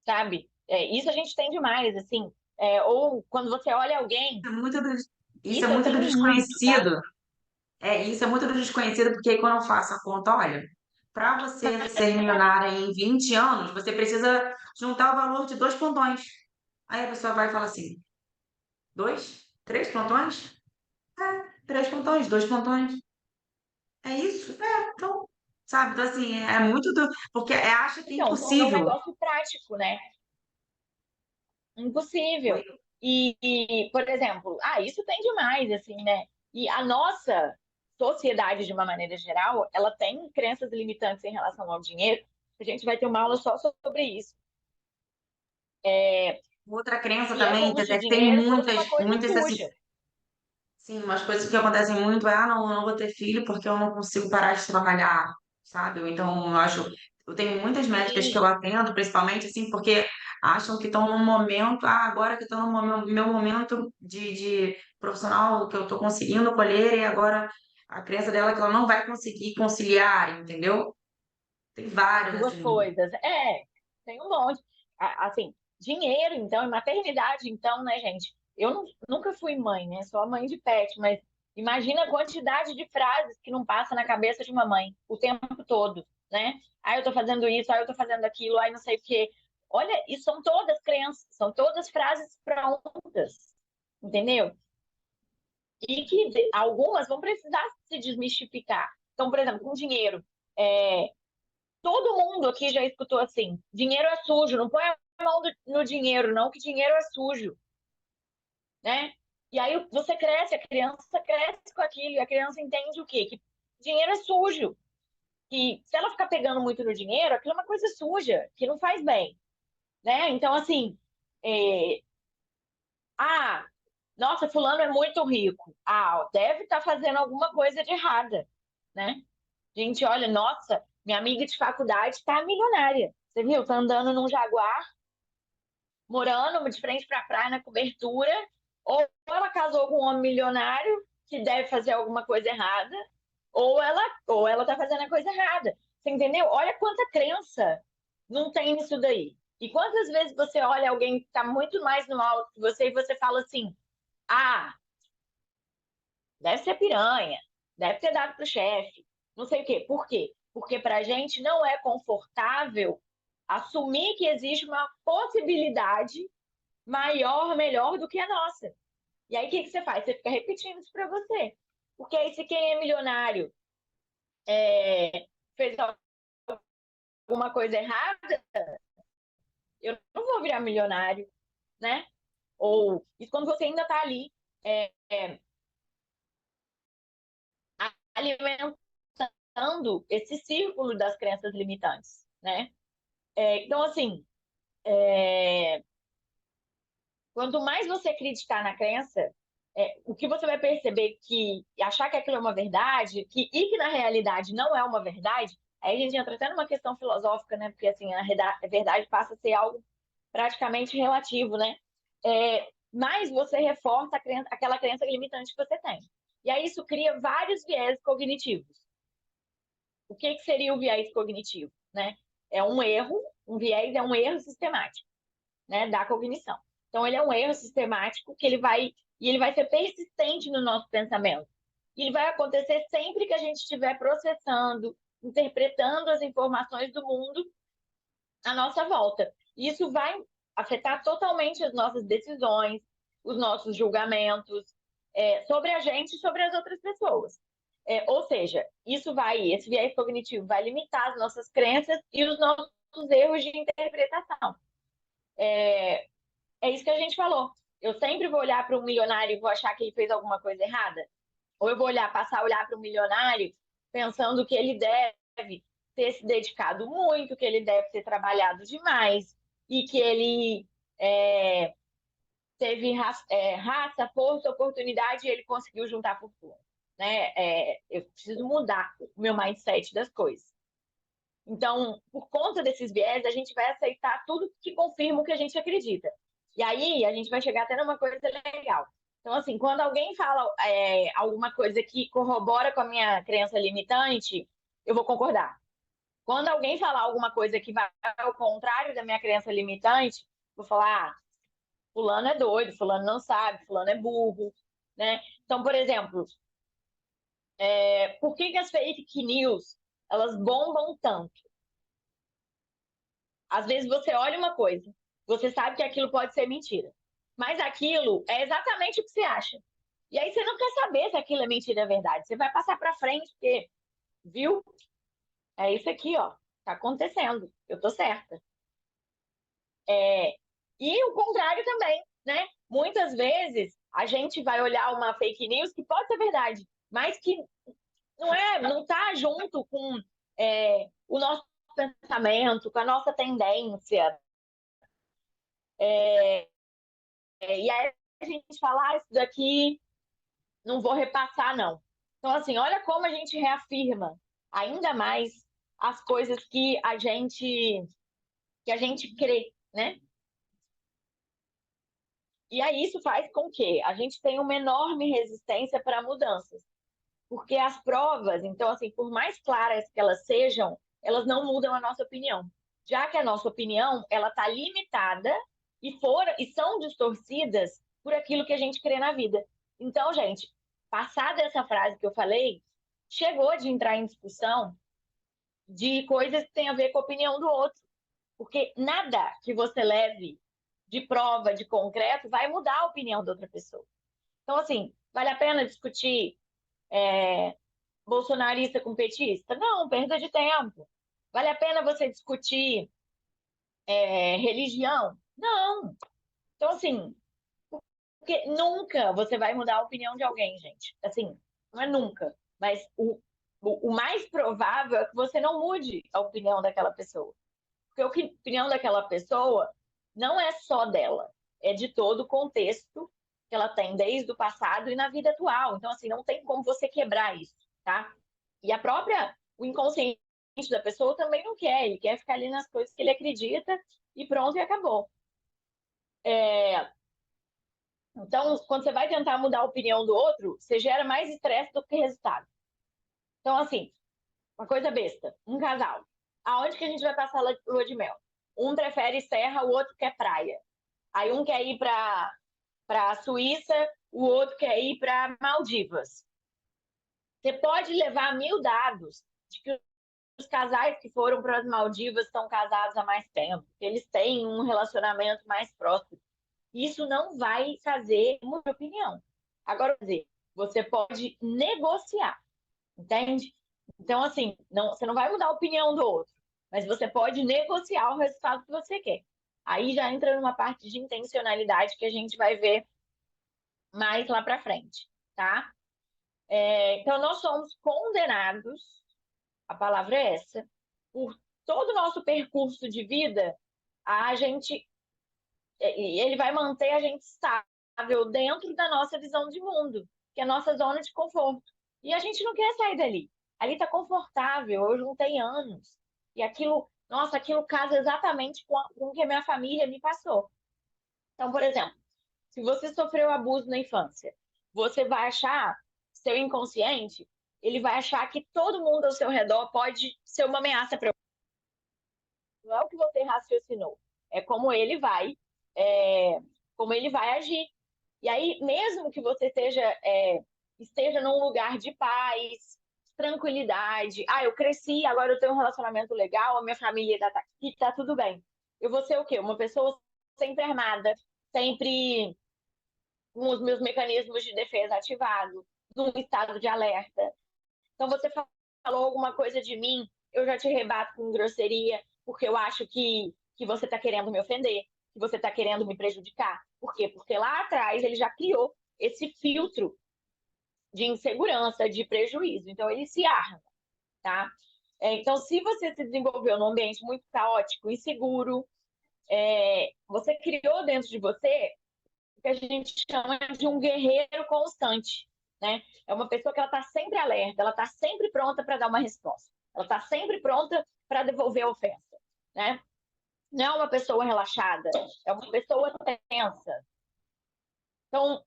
sabe? Isso a gente tem demais, assim. Ou quando você olha alguém, É muito do- Isso é isso eu muito do tenho muito, tá? desconhecido. Isso é muito do desconhecido, porque aí quando eu faço a conta, olha, para você ser milionária em 20 anos, você precisa juntar o valor de dois plantões. Aí a pessoa vai e fala assim, dois? Três plantões? Três plantões, dois plantões. É isso? Então, sabe? Então, assim, é muito do... Porque acha que é Então, torna um impossível. negócio prático, né? Oi? Impossível. Por exemplo, isso tem demais, assim, né? E a nossa sociedade, de uma maneira geral, ela tem crenças limitantes em relação ao dinheiro. A gente vai ter uma aula só sobre isso. Outra crença Que é também, como que se o até que tem dinheiro fosse uma coisa muitas, assim, suja. sim, umas coisas que acontecem muito é, não, eu não vou ter filho porque eu não consigo parar de trabalhar, sabe? Ou então, eu tenho muitas médicas que eu Sim, atendo, principalmente, assim, porque acham que estão num momento, agora que estão no meu momento de profissional, que eu estou conseguindo colher, e agora a crença dela é que ela não vai conseguir conciliar, entendeu? Tem várias, duas assim, coisas. Tem um monte. Assim, dinheiro, então, e maternidade, então, né, gente? Eu nunca fui mãe, né? Sou a mãe de pet, mas imagina a quantidade de frases que não passa na cabeça de uma mãe o tempo todo, né? Eu tô fazendo isso, eu tô fazendo aquilo, não sei o quê. Olha, e são todas crenças, são todas frases prontas, entendeu? E que algumas vão precisar se desmistificar. Então, por exemplo, com dinheiro. É, Todo mundo aqui já escutou assim: dinheiro é sujo, não põe a mão no dinheiro, não, que dinheiro é sujo, né? E aí você cresce, a criança cresce com aquilo, e a criança entende o quê? Que dinheiro é sujo. Que se ela ficar pegando muito no dinheiro, aquilo é uma coisa suja, que não faz bem, né? Então, assim, é... ah, nossa, fulano é muito rico. Deve estar fazendo alguma coisa de errada, né? Gente, olha, nossa, minha amiga de faculdade está milionária. Você viu? Tá andando num Jaguar, morando de frente para a praia na cobertura, ou ela casou com um homem milionário que deve fazer alguma coisa errada, ou ela tá fazendo a coisa errada. Você entendeu? Olha quanta crença não tem nisso daí. E quantas vezes você olha alguém que está muito mais no alto que você e você fala assim: ah, deve ser piranha, deve ter dado pro chefe, não sei o quê. Por quê? Porque para a gente não é confortável assumir que existe uma possibilidade maior, melhor do que a nossa. E aí, o que, que você faz? Você fica repetindo isso para você. Porque aí, se quem é milionário fez alguma coisa errada, eu não vou virar milionário, né? Ou isso quando você ainda está ali alimentando esse círculo das crenças limitantes, né? Então, assim, quanto mais você acreditar na crença, o que você vai perceber que achar que aquilo é uma verdade, e que na realidade não é uma verdade, aí a gente entra até numa questão filosófica, né? Porque assim, a verdade passa a ser algo praticamente relativo, né? Mais você reforça aquela crença limitante que você tem. E aí isso cria vários viés cognitivos. O que seria o viés cognitivo, né? Um viés é um erro sistemático, né, da cognição. Então, ele é um erro sistemático que ele vai ser persistente no nosso pensamento. E ele vai acontecer sempre que a gente estiver processando, interpretando as informações do mundo à nossa volta. E isso vai afetar totalmente as nossas decisões, os nossos julgamentos sobre a gente e sobre as outras pessoas. Ou seja, esse viés cognitivo vai limitar as nossas crenças e os nossos erros de interpretação. É isso que a gente falou. Eu sempre vou olhar para um milionário e vou achar que ele fez alguma coisa errada. Ou eu vou passar a olhar para um milionário pensando que ele deve ter se dedicado muito, que ele deve ter trabalhado demais e que ele teve raça, força, oportunidade e ele conseguiu juntar fortuna. né? Eu preciso mudar o meu mindset das coisas. Então, por conta desses viés, a gente vai aceitar tudo que confirma o que a gente acredita. E aí, a gente vai chegar até numa coisa legal. Então, assim, quando alguém fala alguma coisa que corrobora com a minha crença limitante, eu vou concordar. Quando alguém falar alguma coisa que vai ao contrário da minha crença limitante, vou falar, fulano é doido, fulano não sabe, fulano é burro, né? Então, por exemplo, por que as fake news, elas bombam tanto? Às vezes você olha uma coisa, você sabe que aquilo pode ser mentira, mas aquilo é exatamente o que você acha. E aí você não quer saber se aquilo é mentira ou é verdade. Você vai passar para frente, porque, viu? É isso aqui, ó. Tá acontecendo. Eu tô certa. E o contrário também, né? Muitas vezes a gente vai olhar uma fake news que pode ser verdade, mas que não tá junto com o nosso pensamento, com a nossa tendência. E aí a gente fala, isso daqui não vou repassar, não. Então, assim, olha como a gente reafirma ainda mais as coisas que a gente crê, né? E aí isso faz com que a gente tenha uma enorme resistência para mudanças. Porque as provas, então, assim, por mais claras que elas sejam, elas não mudam a nossa opinião. Já que a nossa opinião, ela está limitada e são distorcidas por aquilo que a gente crê na vida. Então, gente, passada essa frase que eu falei, chegou de entrar em discussão de coisas que têm a ver com a opinião do outro. Porque nada que você leve de prova, de concreto, vai mudar a opinião da outra pessoa. Então, assim, vale a pena discutir bolsonarista com petista? Não, perda de tempo. Vale a pena você discutir religião? Não. Então, assim, porque nunca você vai mudar a opinião de alguém, gente. Assim, não é nunca. Mas o mais provável é que você não mude a opinião daquela pessoa. Porque a opinião daquela pessoa não é só dela, é de todo o contexto que ela tem desde o passado e na vida atual. Então, assim, não tem como você quebrar isso, tá? E o inconsciente da pessoa também não quer, ele quer ficar ali nas coisas que ele acredita e pronto, e acabou. Então, quando você vai tentar mudar a opinião do outro, você gera mais estresse do que resultado. Então, assim, uma coisa besta, um casal. Aonde que a gente vai passar a lua de mel? Um prefere serra, o outro quer praia. Aí um quer ir para a Suíça, o outro quer ir para Maldivas. Você pode levar 1000 dados de que os casais que foram para as Maldivas estão casados há mais tempo, que eles têm um relacionamento mais próximo. Isso não vai fazer muita opinião. Agora, quer dizer, você pode negociar, entende? Então, assim, você não vai mudar a opinião do outro, mas você pode negociar o resultado que você quer. Aí já entra numa parte de intencionalidade que a gente vai ver mais lá para frente, tá? Então, nós somos condenados, a palavra é essa, por todo o nosso percurso de vida, a gente, ele vai manter a gente estável dentro da nossa visão de mundo, que é a nossa zona de conforto. E a gente não quer sair dali. Ali está confortável, eu juntei anos. E aquilo, nossa, aquilo casa exatamente com o que a minha família me passou. Então, por exemplo, se você sofreu abuso na infância, você vai achar, seu inconsciente, ele vai achar que todo mundo ao seu redor pode ser uma ameaça para você. Não é o que você raciocinou, é como ele vai agir. E aí, mesmo que você esteja num lugar de paz, tranquilidade, eu cresci, agora eu tenho um relacionamento legal, a minha família está aqui, tá tudo bem. Eu vou ser o quê? Uma pessoa sempre armada, sempre com os meus mecanismos de defesa ativados, num estado de alerta. Então, você falou alguma coisa de mim, eu já te rebato com grosseria, porque eu acho que você está querendo me ofender, que você está querendo me prejudicar. Por quê? Porque lá atrás ele já criou esse filtro de insegurança, de prejuízo. Então, ele se arma, tá? Então, se você se desenvolveu num ambiente muito caótico, inseguro, você criou dentro de você o que a gente chama de um guerreiro constante. né? É uma pessoa que ela está sempre alerta, ela está sempre pronta para dar uma resposta, ela está sempre pronta para devolver a ofensa, né? Não é uma pessoa relaxada, é uma pessoa tensa. Então,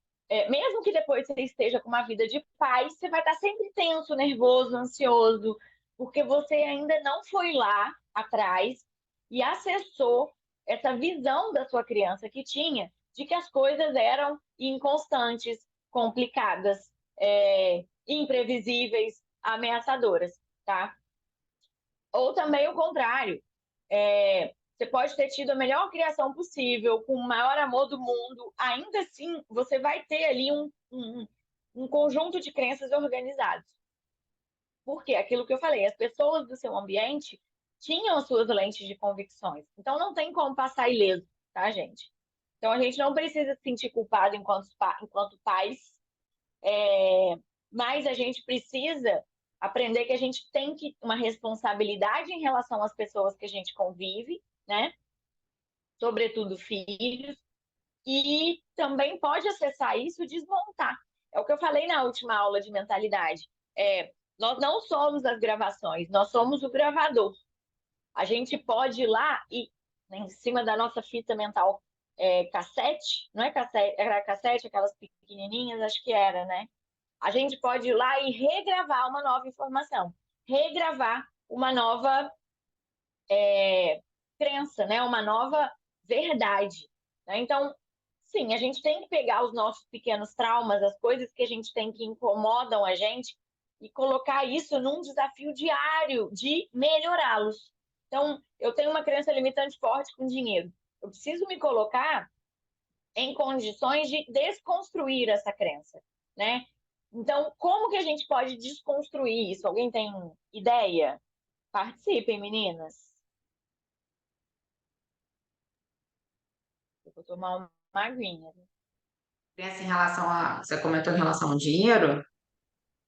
mesmo que depois você esteja com uma vida de paz, você vai estar sempre tenso, nervoso, ansioso, porque você ainda não foi lá atrás e acessou essa visão da sua criança que tinha de que as coisas eram inconstantes, complicadas, imprevisíveis, ameaçadoras, tá? Ou também o contrário. Você pode ter tido a melhor criação possível, com o maior amor do mundo, ainda assim você vai ter ali um conjunto de crenças organizados. Porque aquilo que eu falei, as pessoas do seu ambiente tinham as suas lentes de convicções. Então não tem como passar ileso, tá, gente? Então a gente não precisa se sentir culpado enquanto pais, mas a gente precisa aprender que a gente tem uma responsabilidade em relação às pessoas que a gente convive, né? Sobretudo filhos, e também pode acessar isso e desmontar. É o que eu falei na última aula de mentalidade. Nós não somos as gravações, nós somos o gravador. A gente pode ir lá e, né, em cima da nossa fita mental cassete, não é cassete, era cassete, aquelas pequenininhas, acho que era, né? A gente pode ir lá e regravar uma nova informação, regravar uma nova crença, né? Uma nova verdade. Né? Então, sim, a gente tem que pegar os nossos pequenos traumas, as coisas que a gente tem que incomodam a gente e colocar isso num desafio diário de melhorá-los. Então, eu tenho uma crença limitante forte com dinheiro. Eu preciso me colocar em condições de desconstruir essa crença, né? Então, como que a gente pode desconstruir isso? Alguém tem ideia? Participem, meninas. Eu vou tomar uma aguinha. Pensa em relação a, você comentou em relação ao dinheiro,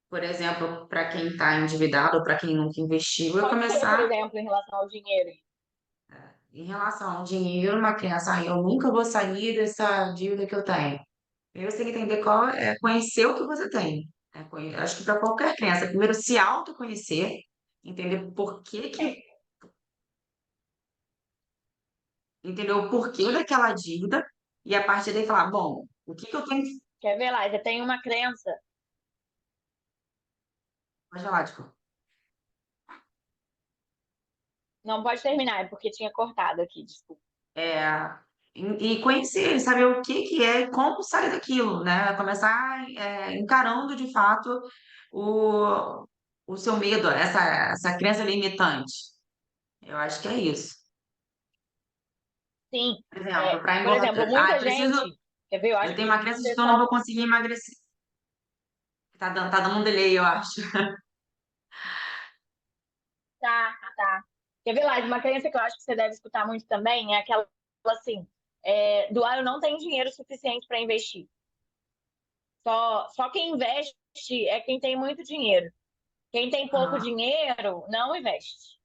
por exemplo, para quem está endividado ou para quem nunca investiu, é Pode ser, por começar exemplo, em relação ao dinheiro. em relação ao dinheiro, uma criança, eu nunca vou sair dessa dívida que eu tenho. Primeiro você tem que entender qual é, conhecer o que você tem. Né? Acho que para qualquer criança, primeiro se autoconhecer, entender por que que, entender o porquê daquela dívida, e a partir daí falar, bom, o que que eu tenho que Quer ver lá? Você tem uma crença. fazer lá, tipo, Não pode terminar, é porque tinha cortado aqui, desculpa. é, e conhecer, saber o que que é e como sair daquilo, né? Começar encarando de fato o, o seu medo, essa crença limitante. Eu acho que é isso. Sim. Por exemplo, para Por exemplo, engordar, muita preciso, gente. Quer ver? Eu eu acho tenho que uma crença de você que eu não só. vou conseguir emagrecer. Tá dando um delay, eu acho. Tá, tá. Quer ver lá? Uma crença que eu acho que você deve escutar muito também é aquela assim: eu não tenho dinheiro suficiente para investir. Só quem investe é quem tem muito dinheiro. Quem tem pouco Aham. dinheiro não investe.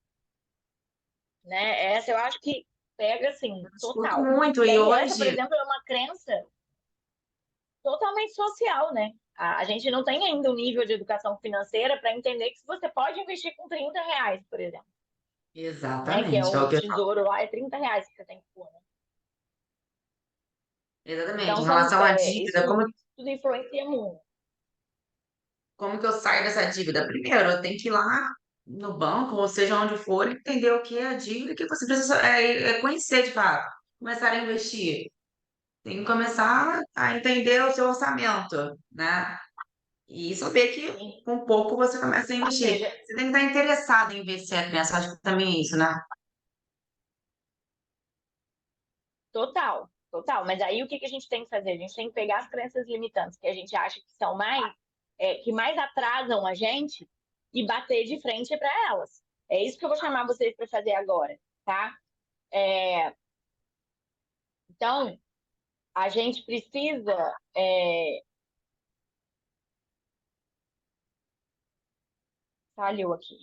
Né? Essa eu acho que pega assim, Escuto total. muito, E e aí, essa, por hoje, exemplo, é uma crença totalmente social, né? A gente não tem ainda um nível de educação financeira para entender que você pode investir com R$ 30, por exemplo, né? Que é exatamente, é o o que eu falo. tesouro lá, é R$ 30 que você tem que pôr, né? Exatamente, Então, em relação à dívida, isso tudo influencia muito. como que eu saio dessa dívida? Primeiro, eu tenho que ir lá no banco, ou seja, onde for, entender o que é a dívida que você precisa conhecer de fato. Começar a investir. Tem que começar a entender o seu orçamento, né? E saber que Sim. com pouco você começa a Ou investir. seja, Você tem que estar interessado em investir a criança, acho que também é isso, né? total, total. Mas aí o que que a gente tem que fazer? A gente tem que pegar as crenças limitantes que a gente acha que são que mais atrasam a gente e bater de frente para elas. É isso que eu vou chamar vocês para fazer agora, tá? É, então, a gente precisa. Falhou aqui.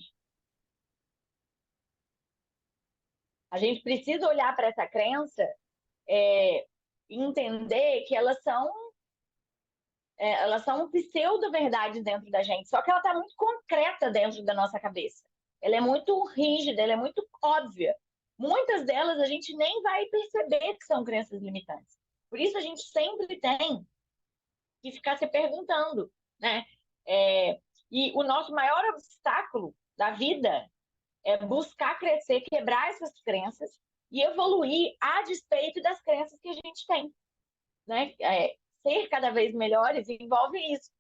A gente precisa olhar para essa crença e entender que elas são elas são pseudo-verdades dentro da gente, só que ela está muito concreta dentro da nossa cabeça. Ela é muito rígida, ela é muito óbvia. Muitas delas a gente nem vai perceber que são crenças limitantes. Por isso a gente sempre tem que ficar se perguntando, né? É, e o nosso maior obstáculo da vida é buscar crescer, quebrar essas crenças e evoluir a despeito das crenças que a gente tem, né? Ser cada vez melhores envolve isso.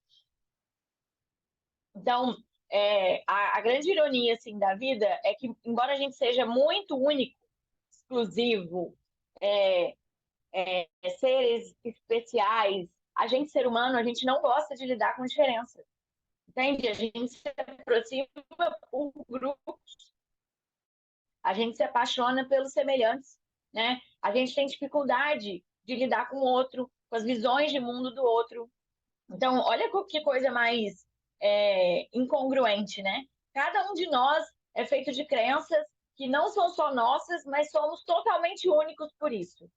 Então, a grande ironia assim da vida é que, embora a gente seja muito único, exclusivo, é, seres especiais, a gente, ser humano, a gente não gosta de lidar com diferença. Entende? A gente se aproxima por grupos, a gente se apaixona pelos semelhantes, né? A gente tem dificuldade de lidar com o outro, com as visões de mundo do outro. Então, olha que coisa mais incongruente, né? Cada um de nós é feito de crenças que não são só nossas, mas somos totalmente únicos por isso.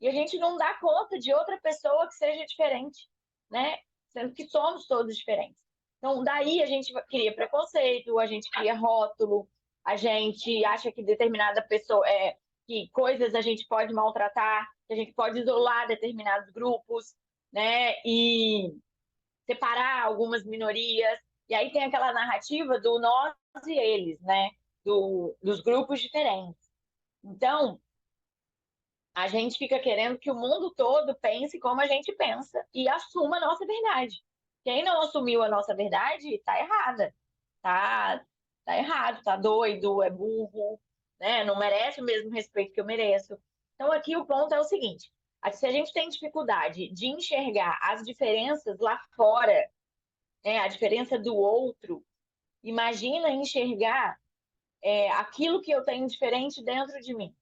E a gente não dá conta de outra pessoa que seja diferente, né? Sendo que somos todos diferentes. Então, daí a gente cria preconceito, a gente cria rótulo, a gente acha que determinada pessoa que coisas a gente pode maltratar, que a gente pode isolar determinados grupos, né? E separar algumas minorias. E aí tem aquela narrativa do nós e eles, né? Dos grupos diferentes. Então, a gente fica querendo que o mundo todo pense como a gente pensa e assuma a nossa verdade. Quem não assumiu a nossa verdade está errada, tá, tá errado, tá doido, é burro, né? Não merece o mesmo respeito que eu mereço. Então, aqui o ponto é o seguinte: se a gente tem dificuldade de enxergar as diferenças lá fora, né, a diferença do outro, imagina enxergar aquilo que eu tenho diferente dentro de mim.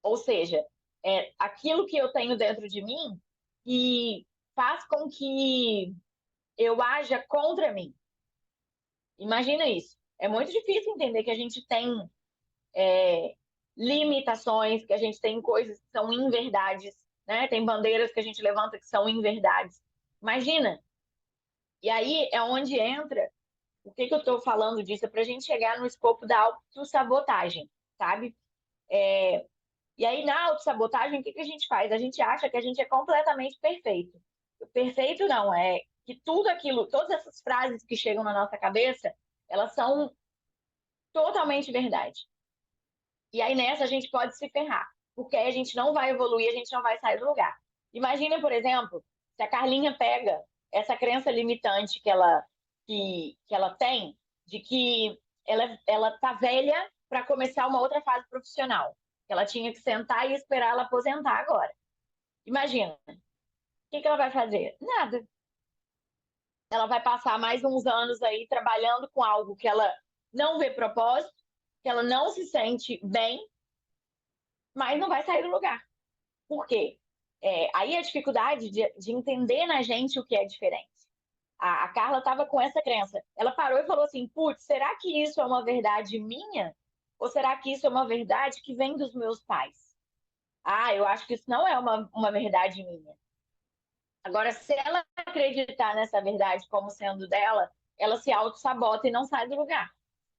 Ou seja, aquilo que eu tenho dentro de mim que faz com que eu haja contra mim. Imagina isso. É muito difícil entender que a gente tem limitações, que a gente tem coisas que são inverdades, né? Tem bandeiras que a gente levanta que são inverdades. Imagina. E aí é onde entra. Por que eu estou falando disso? É para a gente chegar no escopo da autossabotagem, sabe? E aí, na autossabotagem, o que a gente faz? A gente acha que a gente é completamente perfeito. Perfeito não, é que tudo aquilo, todas essas frases que chegam na nossa cabeça, elas são totalmente verdade. E aí nessa a gente pode se ferrar, porque aí a gente não vai evoluir, a gente não vai sair do lugar. Imagina, por exemplo, se a Carlinha pega essa crença limitante que ela tem, de que ela tá velha para começar uma outra fase profissional. Ela tinha que sentar e esperar ela aposentar agora. Imagina, o que ela vai fazer? Nada. Ela vai passar mais uns anos aí trabalhando com algo que ela não vê propósito, que ela não se sente bem, mas não vai sair do lugar. Por quê? Aí a dificuldade de entender na gente o que é diferente. A Carla estava com essa crença. Ela parou e falou assim: putz, será que isso é uma verdade minha? Ou será que isso é uma verdade que vem dos meus pais? Ah, eu acho que isso não é uma verdade minha. Agora, se ela acreditar nessa verdade como sendo dela, ela se auto-sabota e não sai do lugar.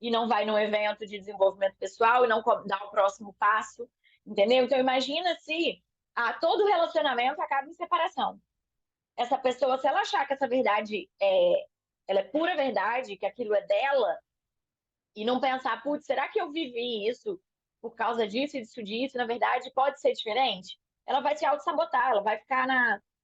E não vai num evento de desenvolvimento pessoal e não dá o próximo passo, entendeu? Então, imagina se todo relacionamento acaba em separação. Essa pessoa, se ela achar que essa verdade ela é pura verdade, que aquilo é dela, e não pensar, putz, será que eu vivi isso por causa disso, disso, na verdade pode ser diferente? Ela vai se auto-sabotar, ela vai ficar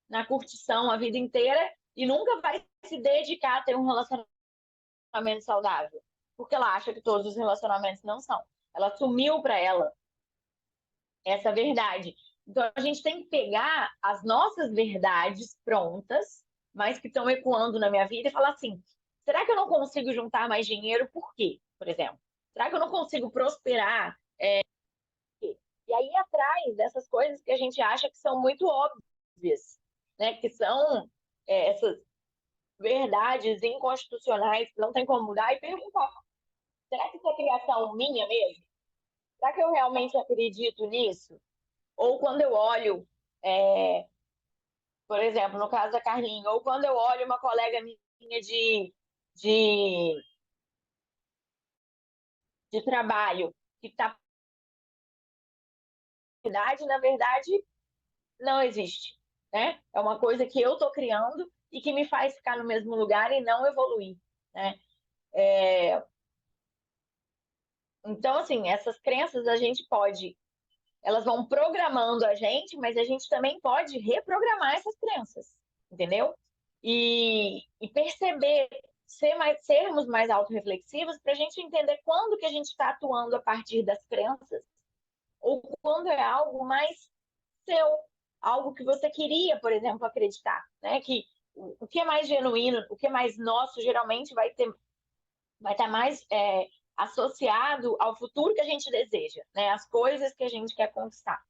na curtição a vida inteira e nunca vai se dedicar a ter um relacionamento saudável, porque ela acha que todos os relacionamentos não são. Ela assumiu para ela essa verdade. Então a gente tem que pegar as nossas verdades prontas, mas que estão ecoando na minha vida e falar assim: será que eu não consigo juntar mais dinheiro? Por quê? Por exemplo, será que eu não consigo prosperar? E aí atrás dessas coisas que a gente acha que são muito óbvias, né? Que são essas verdades inconstitucionais que não tem como mudar e perguntar: será que isso é criação minha mesmo? Será que eu realmente acredito nisso? Ou quando eu olho Por exemplo, no caso da Carlinha, ou quando eu olho uma colega minha de, de trabalho que está idade, na verdade, não existe, né? É uma coisa que eu estou criando e que me faz ficar no mesmo lugar e não evoluir, né? É, então, assim, essas crenças a gente pode, elas vão programando a gente, mas a gente também pode reprogramar essas crenças, entendeu? E perceber, sermos mais autorreflexivos para a gente entender quando que a gente está atuando a partir das crenças ou quando é algo mais seu, algo que você queria, por exemplo, acreditar, né? Que o que é mais genuíno, o que é mais nosso, geralmente vai estar mais associado ao futuro que a gente deseja, né? As coisas que a gente quer conquistar.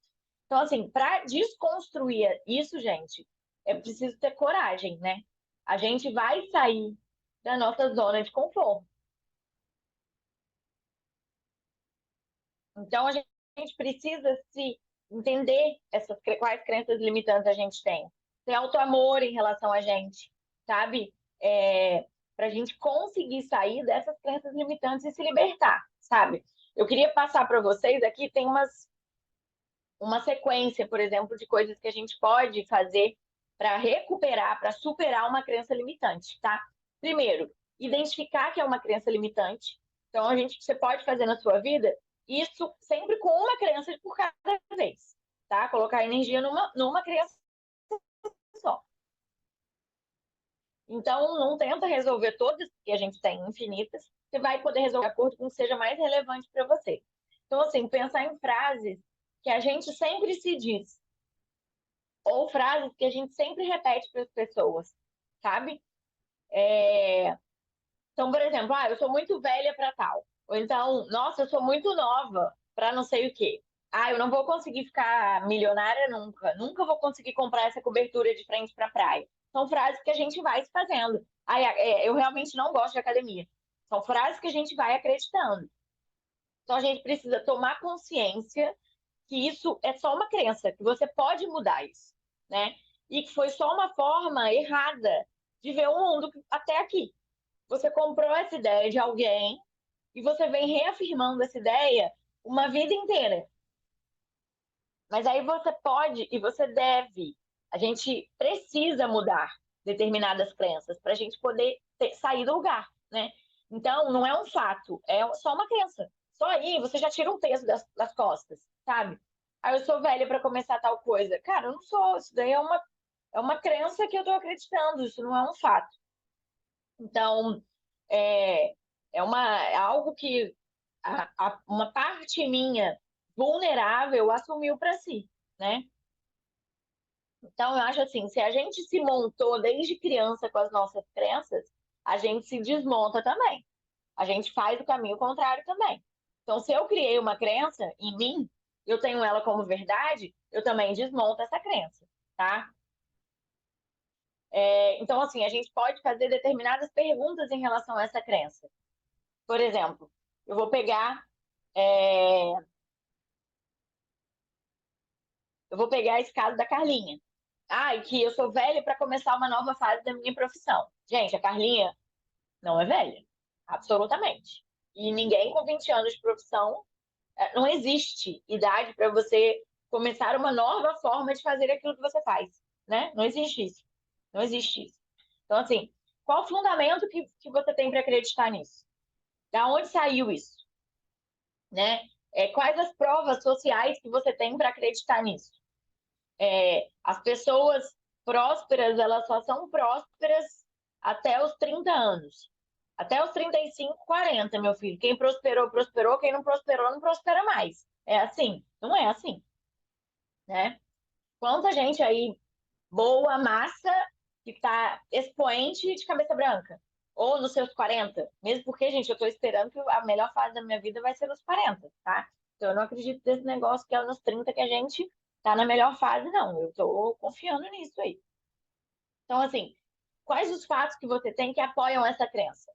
Então, assim, para desconstruir isso, gente, é preciso ter coragem, né? A gente vai sair da nossa zona de conforto. Então, a gente precisa se entender quais crenças limitantes a gente tem. Ter auto-amor em relação a gente, sabe? Para a gente conseguir sair dessas crenças limitantes e se libertar, sabe? Eu queria passar para vocês aqui, tem uma sequência, por exemplo, de coisas que a gente pode fazer para recuperar, para superar uma crença limitante, tá? Primeiro, identificar que é uma crença limitante. Então, você pode fazer na sua vida isso sempre com uma crença por cada vez, tá? Colocar energia numa crença só. Então, não tenta resolver todas, que a gente tem infinitas. Você vai poder resolver de acordo com o que seja mais relevante para você. Então, assim, pensar em frases que a gente sempre se diz, ou frases que a gente sempre repete para as pessoas, sabe? Então, por exemplo, eu sou muito velha para tal. Ou então, nossa, eu sou muito nova para não sei o quê. Eu não vou conseguir ficar milionária nunca. Nunca vou conseguir comprar essa cobertura de frente para a praia. São frases que a gente vai se fazendo. Eu realmente não gosto de academia. São frases que a gente vai acreditando. Então, a gente precisa tomar consciência que isso é só uma crença, que você pode mudar isso, né? E que foi só uma forma errada de ver o mundo até aqui. Você comprou essa ideia de alguém e você vem reafirmando essa ideia uma vida inteira. Mas aí você pode e você deve. A gente precisa mudar determinadas crenças para a gente poder sair do lugar, né? Então, não é um fato, é só uma crença. Só aí você já tira um peso das costas, sabe? Eu sou velha para começar tal coisa. Cara, eu não sou. Isso daí é uma crença que eu estou acreditando, isso não é um fato. Então, é, é algo que uma parte minha vulnerável assumiu para si, né? Então, eu acho assim, se a gente se montou desde criança com as nossas crenças, a gente se desmonta também. A gente faz o caminho contrário também. Então, se eu criei uma crença em mim, eu tenho ela como verdade, eu também desmonto essa crença, tá? Então, assim, a gente pode fazer determinadas perguntas em relação a essa crença. Por exemplo, eu vou pegar, é, eu vou pegar esse caso da Carlinha. E que eu sou velha para começar uma nova fase da minha profissão. Gente, a Carlinha não é velha, absolutamente. E ninguém com 20 anos de profissão, não existe idade para você começar uma nova forma de fazer aquilo que você faz, né? Não existe isso. Não existe isso. Então, assim, qual o fundamento que você tem para acreditar nisso? Da onde saiu isso, né? Quais as provas sociais que você tem para acreditar nisso? As pessoas prósperas, elas só são prósperas até os 30 anos. Até os 35, 40, meu filho. Quem prosperou, prosperou. Quem não prosperou, não prospera mais. É assim? Não é assim, né? Quanta gente aí, boa, massa, que tá expoente de cabeça branca. Ou nos seus 40. Mesmo porque, gente, eu tô esperando que a melhor fase da minha vida vai ser nos 40, tá? Então, eu não acredito nesse negócio que é nos 30 que a gente tá na melhor fase, não. Eu tô confiando nisso aí. Então, assim, quais os fatos que você tem que apoiam essa crença?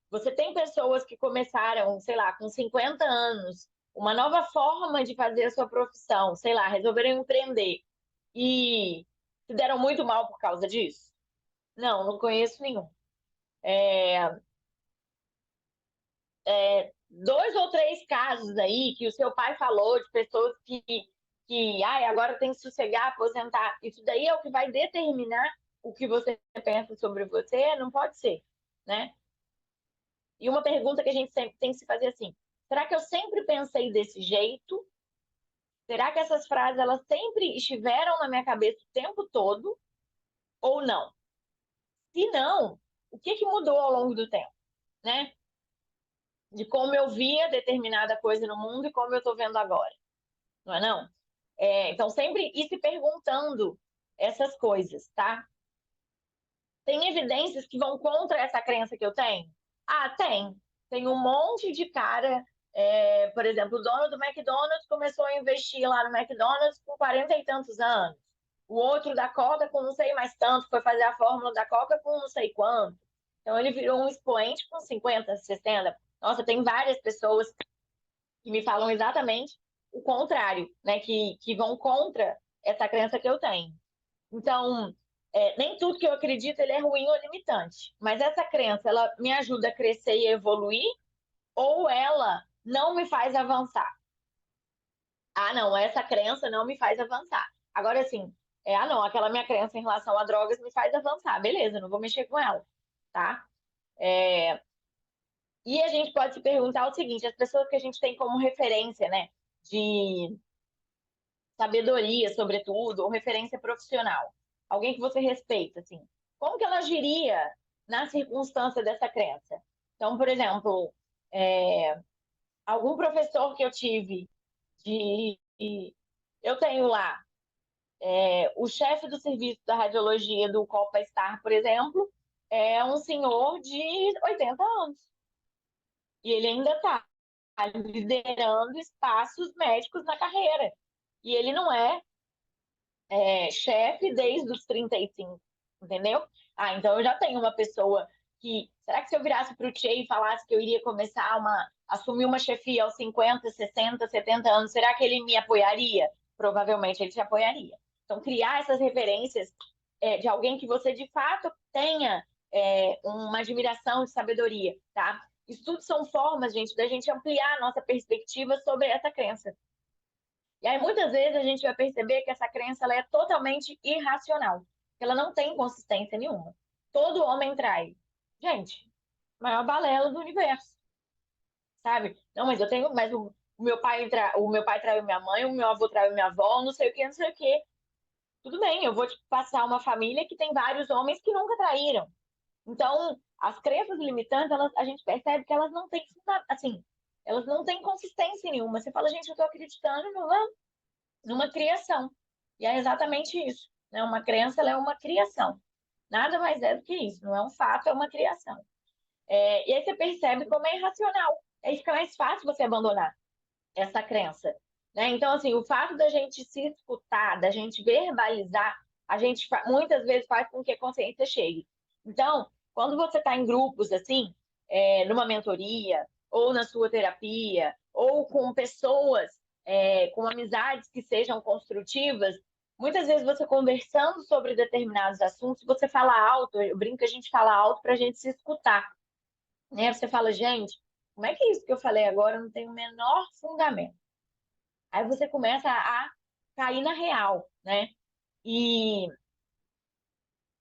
Você tem pessoas que começaram, sei lá, com 50 anos, uma nova forma de fazer a sua profissão, sei lá, resolveram empreender. E se deram muito mal por causa disso? Não conheço nenhum. 2 ou 3 casos aí que o seu pai falou de pessoas que ai, agora tem que sossegar, aposentar. Isso daí é o que vai determinar o que você pensa sobre você? Não pode ser, né? E uma pergunta que a gente sempre tem que se fazer assim: será que eu sempre pensei desse jeito? Será que essas frases elas sempre estiveram na minha cabeça o tempo todo ou não? Se não, o que mudou ao longo do tempo, né? De como eu via determinada coisa no mundo e como eu estou vendo agora, não é não? Então, sempre ir se perguntando essas coisas, tá? Tem evidências que vão contra essa crença que eu tenho? Ah, tem. Tem um monte de cara. Por exemplo, o dono do McDonald's começou a investir lá no McDonald's com 40 e tantos anos. O outro da Coca com não sei mais tanto, foi fazer a fórmula da Coca com não sei quanto. Então ele virou um expoente com 50, 60. Nossa, tem várias pessoas que me falam exatamente o contrário, né? Que vão contra essa crença que eu tenho. Então, nem tudo que eu acredito ele é ruim ou limitante. Mas essa crença, ela me ajuda a crescer e evoluir ou ela não me faz avançar? Ah, não, essa crença não me faz avançar. Agora, assim, não, aquela minha crença em relação a drogas me faz avançar. Beleza, não vou mexer com ela, tá? É, E a gente pode se perguntar o seguinte, as pessoas que a gente tem como referência, né, de sabedoria, sobretudo, ou referência profissional, alguém que você respeita, assim, como que ela agiria na circunstância dessa crença? Então, por exemplo, algum professor que eu tive eu tenho lá o chefe do serviço da radiologia do Copa Star, por exemplo, é um senhor de 80 anos. E ele ainda está liderando espaços médicos na carreira. E ele não chefe desde os 35, entendeu? Ah, então eu já tenho uma pessoa que. Será que se eu virasse para o Tchê e falasse que eu iria assumir uma chefia aos 50, 60, 70 anos, será que ele me apoiaria? Provavelmente ele te apoiaria. Então, criar essas referências de alguém que você de fato tenha uma admiração de sabedoria, tá? Isso tudo são formas, gente, da gente ampliar a nossa perspectiva sobre essa crença. E aí, muitas vezes, a gente vai perceber que essa crença ela é totalmente irracional, que ela não tem consistência nenhuma. Todo homem trai. Gente, maior balela do universo, sabe? Não, mas eu tenho, mas o meu pai traiu minha mãe, o meu avô traiu minha avó, não sei o que, não sei o que. Tudo bem, eu vou te passar uma família que tem vários homens que nunca traíram. Então, as crenças limitantes, a gente percebe que elas não têm, assim, elas não têm consistência nenhuma. Você fala, gente, eu tô acreditando numa criação. E é exatamente isso. Né? Uma crença ela é uma criação. Nada mais é do que isso. Não é um fato, é uma criação. E aí você percebe como é irracional. Aí fica mais fácil você abandonar essa crença. Né? Então, assim, o fato da gente se escutar, da gente verbalizar, a gente muitas vezes faz com que a consciência chegue. Então, quando você está em grupos assim, numa mentoria, ou na sua terapia, ou com pessoas, com amizades que sejam construtivas, muitas vezes você conversando sobre determinados assuntos, você fala alto, eu brinco que a gente fala alto para a gente se escutar. Né? Você fala, gente, como é que isso que eu falei agora não tem o menor fundamento? Aí você começa a cair na real, né? E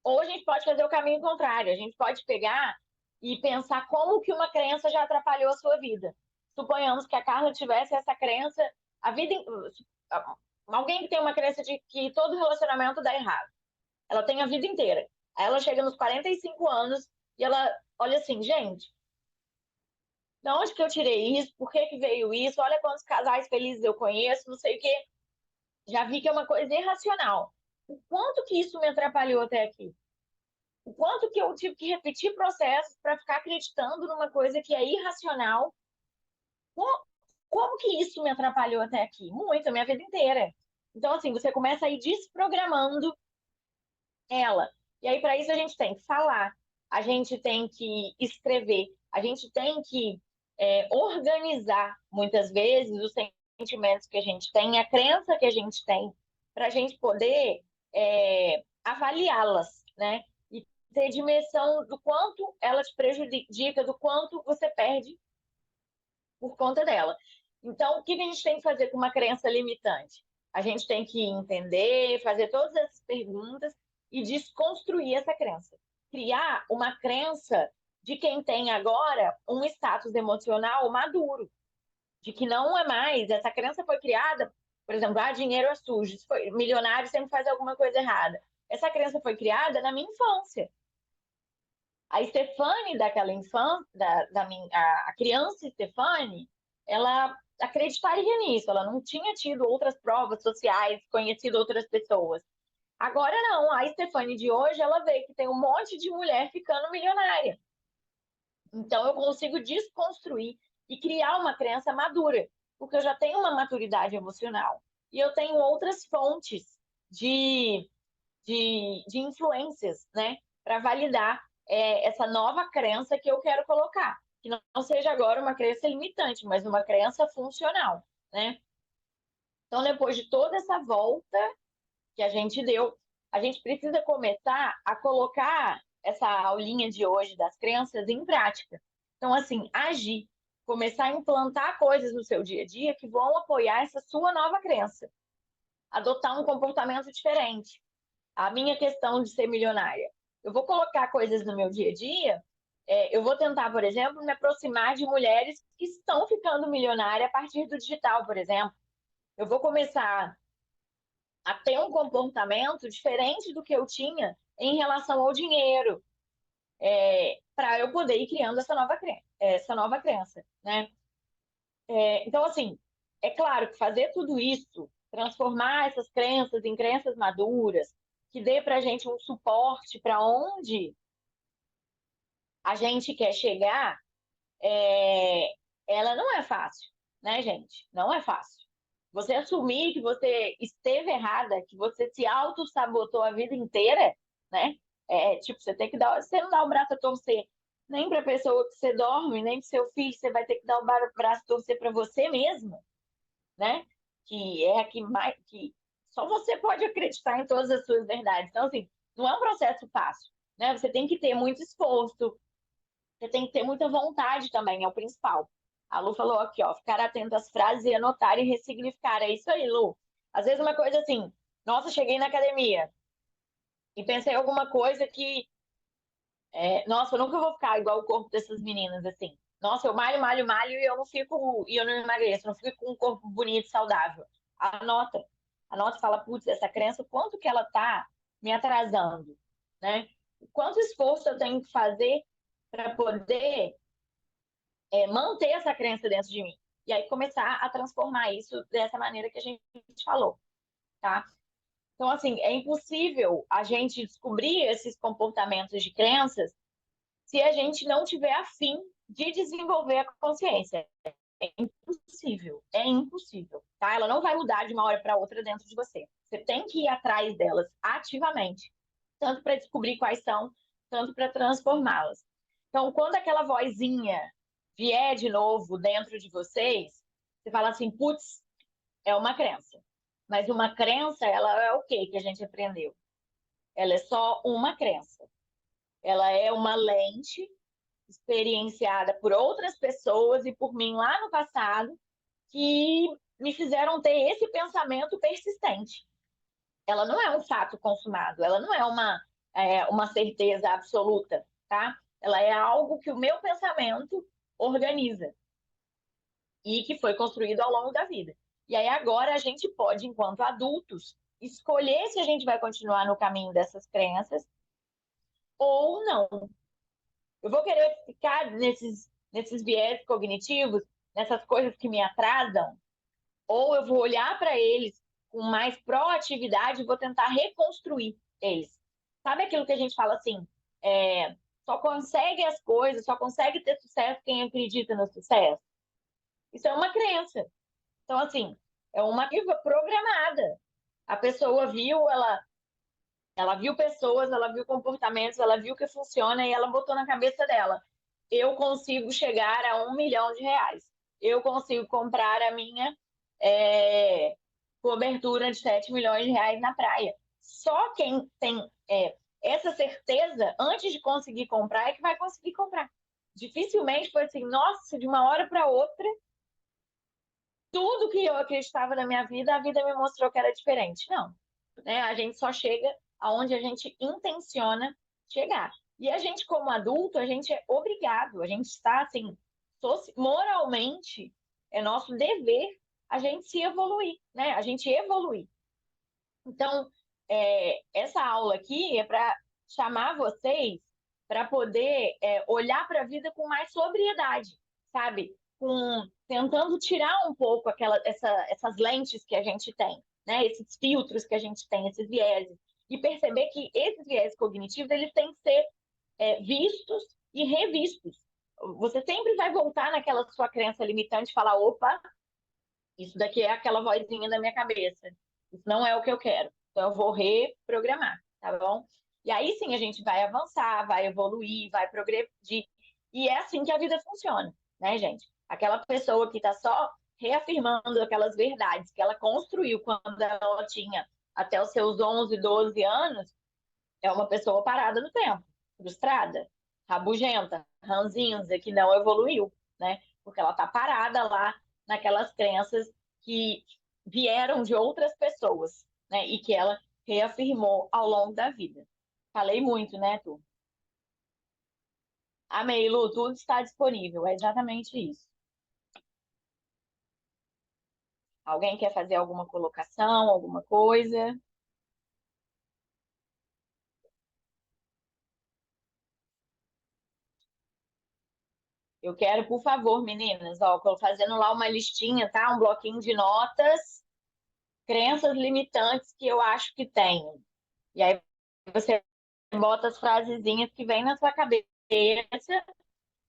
ou a gente pode fazer o caminho contrário, a gente pode pegar e pensar como que uma crença já atrapalhou a sua vida. Suponhamos que a Carla tivesse essa crença, a vida alguém que tem uma crença de que todo relacionamento dá errado. Ela tem a vida inteira. Aí ela chega nos 45 anos e ela olha assim, gente, de onde que eu tirei isso? Por que que veio isso? Olha quantos casais felizes eu conheço, não sei o quê. Já vi que é uma coisa irracional. O quanto que isso me atrapalhou até aqui? O quanto que eu tive que repetir processos para ficar acreditando numa coisa que é irracional? Como que isso me atrapalhou até aqui? Muito, a minha vida inteira. Então, assim, você começa a ir desprogramando ela. E aí, para isso, a gente tem que falar, a gente tem que escrever, a gente tem que organizar, muitas vezes, os sentimentos que a gente tem, a crença que a gente tem, para a gente poder avaliá-las, né? E ter dimensão do quanto ela te prejudica, do quanto você perde por conta dela. Então, o que a gente tem que fazer com uma crença limitante? A gente tem que entender, fazer todas essas perguntas e desconstruir essa crença. Criar uma crença de quem tem agora um status emocional maduro, de que não é mais, essa crença foi criada, por exemplo, dinheiro é sujo, milionário sempre faz alguma coisa errada. Essa crença foi criada na minha infância. A Stefane daquela infância, a criança Stefane, ela acreditaria nisso, ela não tinha tido outras provas sociais, conhecido outras pessoas. Agora não, a Stefane de hoje, ela vê que tem um monte de mulher ficando milionária. Então eu consigo desconstruir e criar uma crença madura, porque eu já tenho uma maturidade emocional. E eu tenho outras fontes de influências, né, para validar essa nova crença que eu quero colocar. Que não seja agora uma crença limitante, mas uma crença funcional, né? Então, depois de toda essa volta que a gente deu, a gente precisa começar a colocar essa aulinha de hoje das crenças em prática. Então, assim, agir, começar a implantar coisas no seu dia a dia que vão apoiar essa sua nova crença. Adotar um comportamento diferente. A minha questão de ser milionária. Eu vou colocar coisas no meu dia a dia, eu vou tentar, por exemplo, me aproximar de mulheres que estão ficando milionárias a partir do digital, por exemplo. Eu vou começar a ter um comportamento diferente do que eu tinha em relação ao dinheiro, para eu poder ir criando essa nova crença, né? Então, assim, é claro que fazer tudo isso, transformar essas crenças em crenças maduras, que dê para a gente um suporte para onde a gente quer chegar, ela não é fácil, né, gente? Não é fácil. Você assumir que você esteve errada, que você se auto-sabotou a vida inteira, né? Tipo, você tem que dar. Você não dá o braço a torcer nem para a pessoa que você dorme, nem para seu filho, você vai ter que dar o braço a torcer para você mesmo, né? Que é a que mais. Que só você pode acreditar em todas as suas verdades. Então, assim, não é um processo fácil, né? Você tem que ter muito esforço, você tem que ter muita vontade também, é o principal. A Lu falou aqui, ó, ficar atento às frases e anotar e ressignificar. É isso aí, Lu. Às vezes uma coisa assim, nossa, cheguei na academia e pensei em alguma coisa que, nossa, eu nunca vou ficar igual o corpo dessas meninas, assim. Nossa, eu malho, malho, malho e eu não fico, e eu não emagreço, não fico com um corpo bonito, saudável. Anota. Anota e fala, putz, essa crença, quanto que ela tá me atrasando, né? Quanto esforço eu tenho que fazer para poder manter essa crença dentro de mim. E aí começar a transformar isso dessa maneira que a gente falou, tá? Então, assim, é impossível a gente descobrir esses comportamentos de crenças se a gente não tiver a fim de desenvolver a consciência. É impossível, tá? Ela não vai mudar de uma hora para outra dentro de você. Você tem que ir atrás delas ativamente, tanto para descobrir quais são, tanto para transformá-las. Então, quando aquela vozinha vier de novo dentro de vocês, você fala assim, putz, é uma crença. Mas uma crença, ela é o quê que a gente aprendeu? Ela é só uma crença. Ela é uma lente experienciada por outras pessoas e por mim lá no passado que me fizeram ter esse pensamento persistente. Ela não é um fato consumado, ela não é uma certeza absoluta, tá? Ela é algo que o meu pensamento organiza e que foi construído ao longo da vida. E aí agora a gente pode, enquanto adultos, escolher se a gente vai continuar no caminho dessas crenças ou não. Eu vou querer ficar nesses viés cognitivos, nessas coisas que me atrasam, ou eu vou olhar para eles com mais proatividade e vou tentar reconstruir eles. Sabe aquilo que a gente fala assim? Só consegue as coisas, só consegue ter sucesso quem acredita no sucesso? Isso é uma crença. Então, assim, é uma viva programada. A pessoa viu, ela viu pessoas, ela viu comportamentos, ela viu que funciona e ela botou na cabeça dela: eu consigo chegar a R$ 1 milhão. Eu consigo comprar a minha cobertura de R$ 7 milhões na praia. só quem tem essa certeza, antes de conseguir comprar, é que vai conseguir comprar. Dificilmente foi assim, nossa, de uma hora para outra, tudo que eu acreditava na minha vida, a vida me mostrou que era diferente. Não, né? A gente só chega aonde a gente intenciona chegar. E a gente, como adulto, a gente é obrigado, a gente está assim, moralmente, é nosso dever a gente se evoluir, né? A gente evoluir. Então, essa aula aqui é para chamar vocês para poder olhar para a vida com mais sobriedade, sabe? Tentando tirar um pouco essas lentes que a gente tem, né? Esses filtros que a gente tem, esses vieses, e perceber que esses vieses cognitivos eles têm que ser vistos e revistos. Você sempre vai voltar naquela sua crença limitante e falar: opa, isso daqui é aquela vozinha da minha cabeça. Isso não é o que eu quero. Então eu vou reprogramar, tá bom? E aí sim a gente vai avançar, vai evoluir, vai progredir. E é assim que a vida funciona, né, gente? Aquela pessoa que está só reafirmando aquelas verdades que ela construiu quando ela tinha até os seus 11, 12 anos, é uma pessoa parada no tempo, frustrada, rabugenta, ranzinza, que não evoluiu, né? Porque ela tá parada lá naquelas crenças que vieram de outras pessoas, né? E que ela reafirmou ao longo da vida. Falei muito, né, Tu? Amei, Lu, tudo está disponível, é exatamente isso. Alguém quer fazer alguma colocação, alguma coisa? Eu quero, por favor, meninas, ó, fazendo lá uma listinha, tá? Um bloquinho de notas, crenças limitantes que eu acho que tenho. E aí você bota as frasezinhas que vem na sua cabeça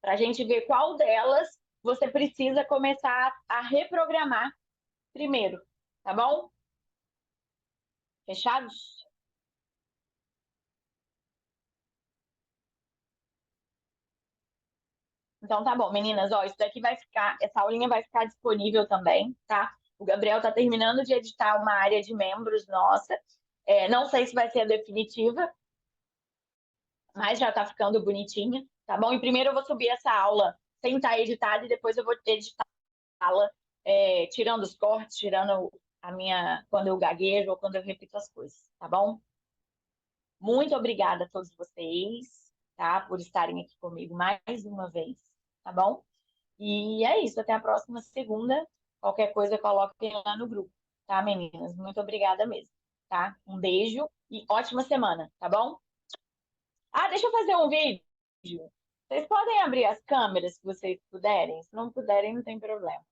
para a gente ver qual delas você precisa começar a reprogramar primeiro, tá bom? Fechados? Então tá bom, meninas, ó, isso daqui vai ficar, essa aulinha vai ficar disponível também, tá? O Gabriel tá terminando de editar uma área de membros nossa. Não sei se vai ser a definitiva, mas já tá ficando bonitinha, tá bom? E primeiro eu vou subir essa aula sem estar editada e depois eu vou editá-la, tirando os cortes, tirando a minha, quando eu gaguejo ou quando eu repito as coisas, tá bom? Muito obrigada a todos vocês, tá? Por estarem aqui comigo mais uma vez, tá bom? E é isso, até a próxima segunda. Qualquer coisa, coloquem lá no grupo, tá, meninas? Muito obrigada mesmo, tá? Um beijo e ótima semana, tá bom? Ah, deixa eu fazer um vídeo. Vocês podem abrir as câmeras se vocês puderem? Se não puderem, não tem problema.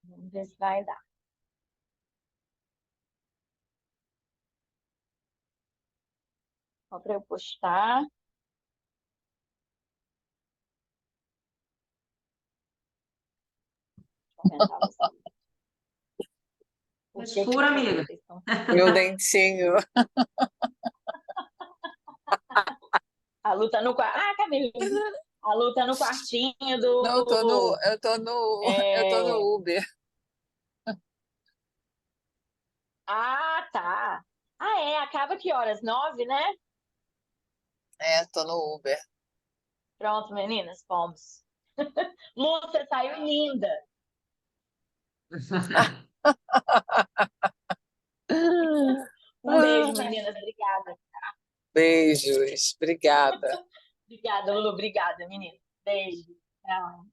Vamos ver se vai dar. Só para eu postar. Comentar vocês. Tá escuro, amiga. Meu dentinho. A luta no quarto. Ah, Camila. A luta no quartinho do. Não, eu tô no Uber. Ah, tá. Ah, acaba que horas? 9, né? Tô no Uber. Pronto, meninas, fomos. Lu, você saiu linda. Um beijo, meninas. Obrigada. Beijos, obrigada. Obrigada, Lu. Obrigada, menina. Beijo. Tchau.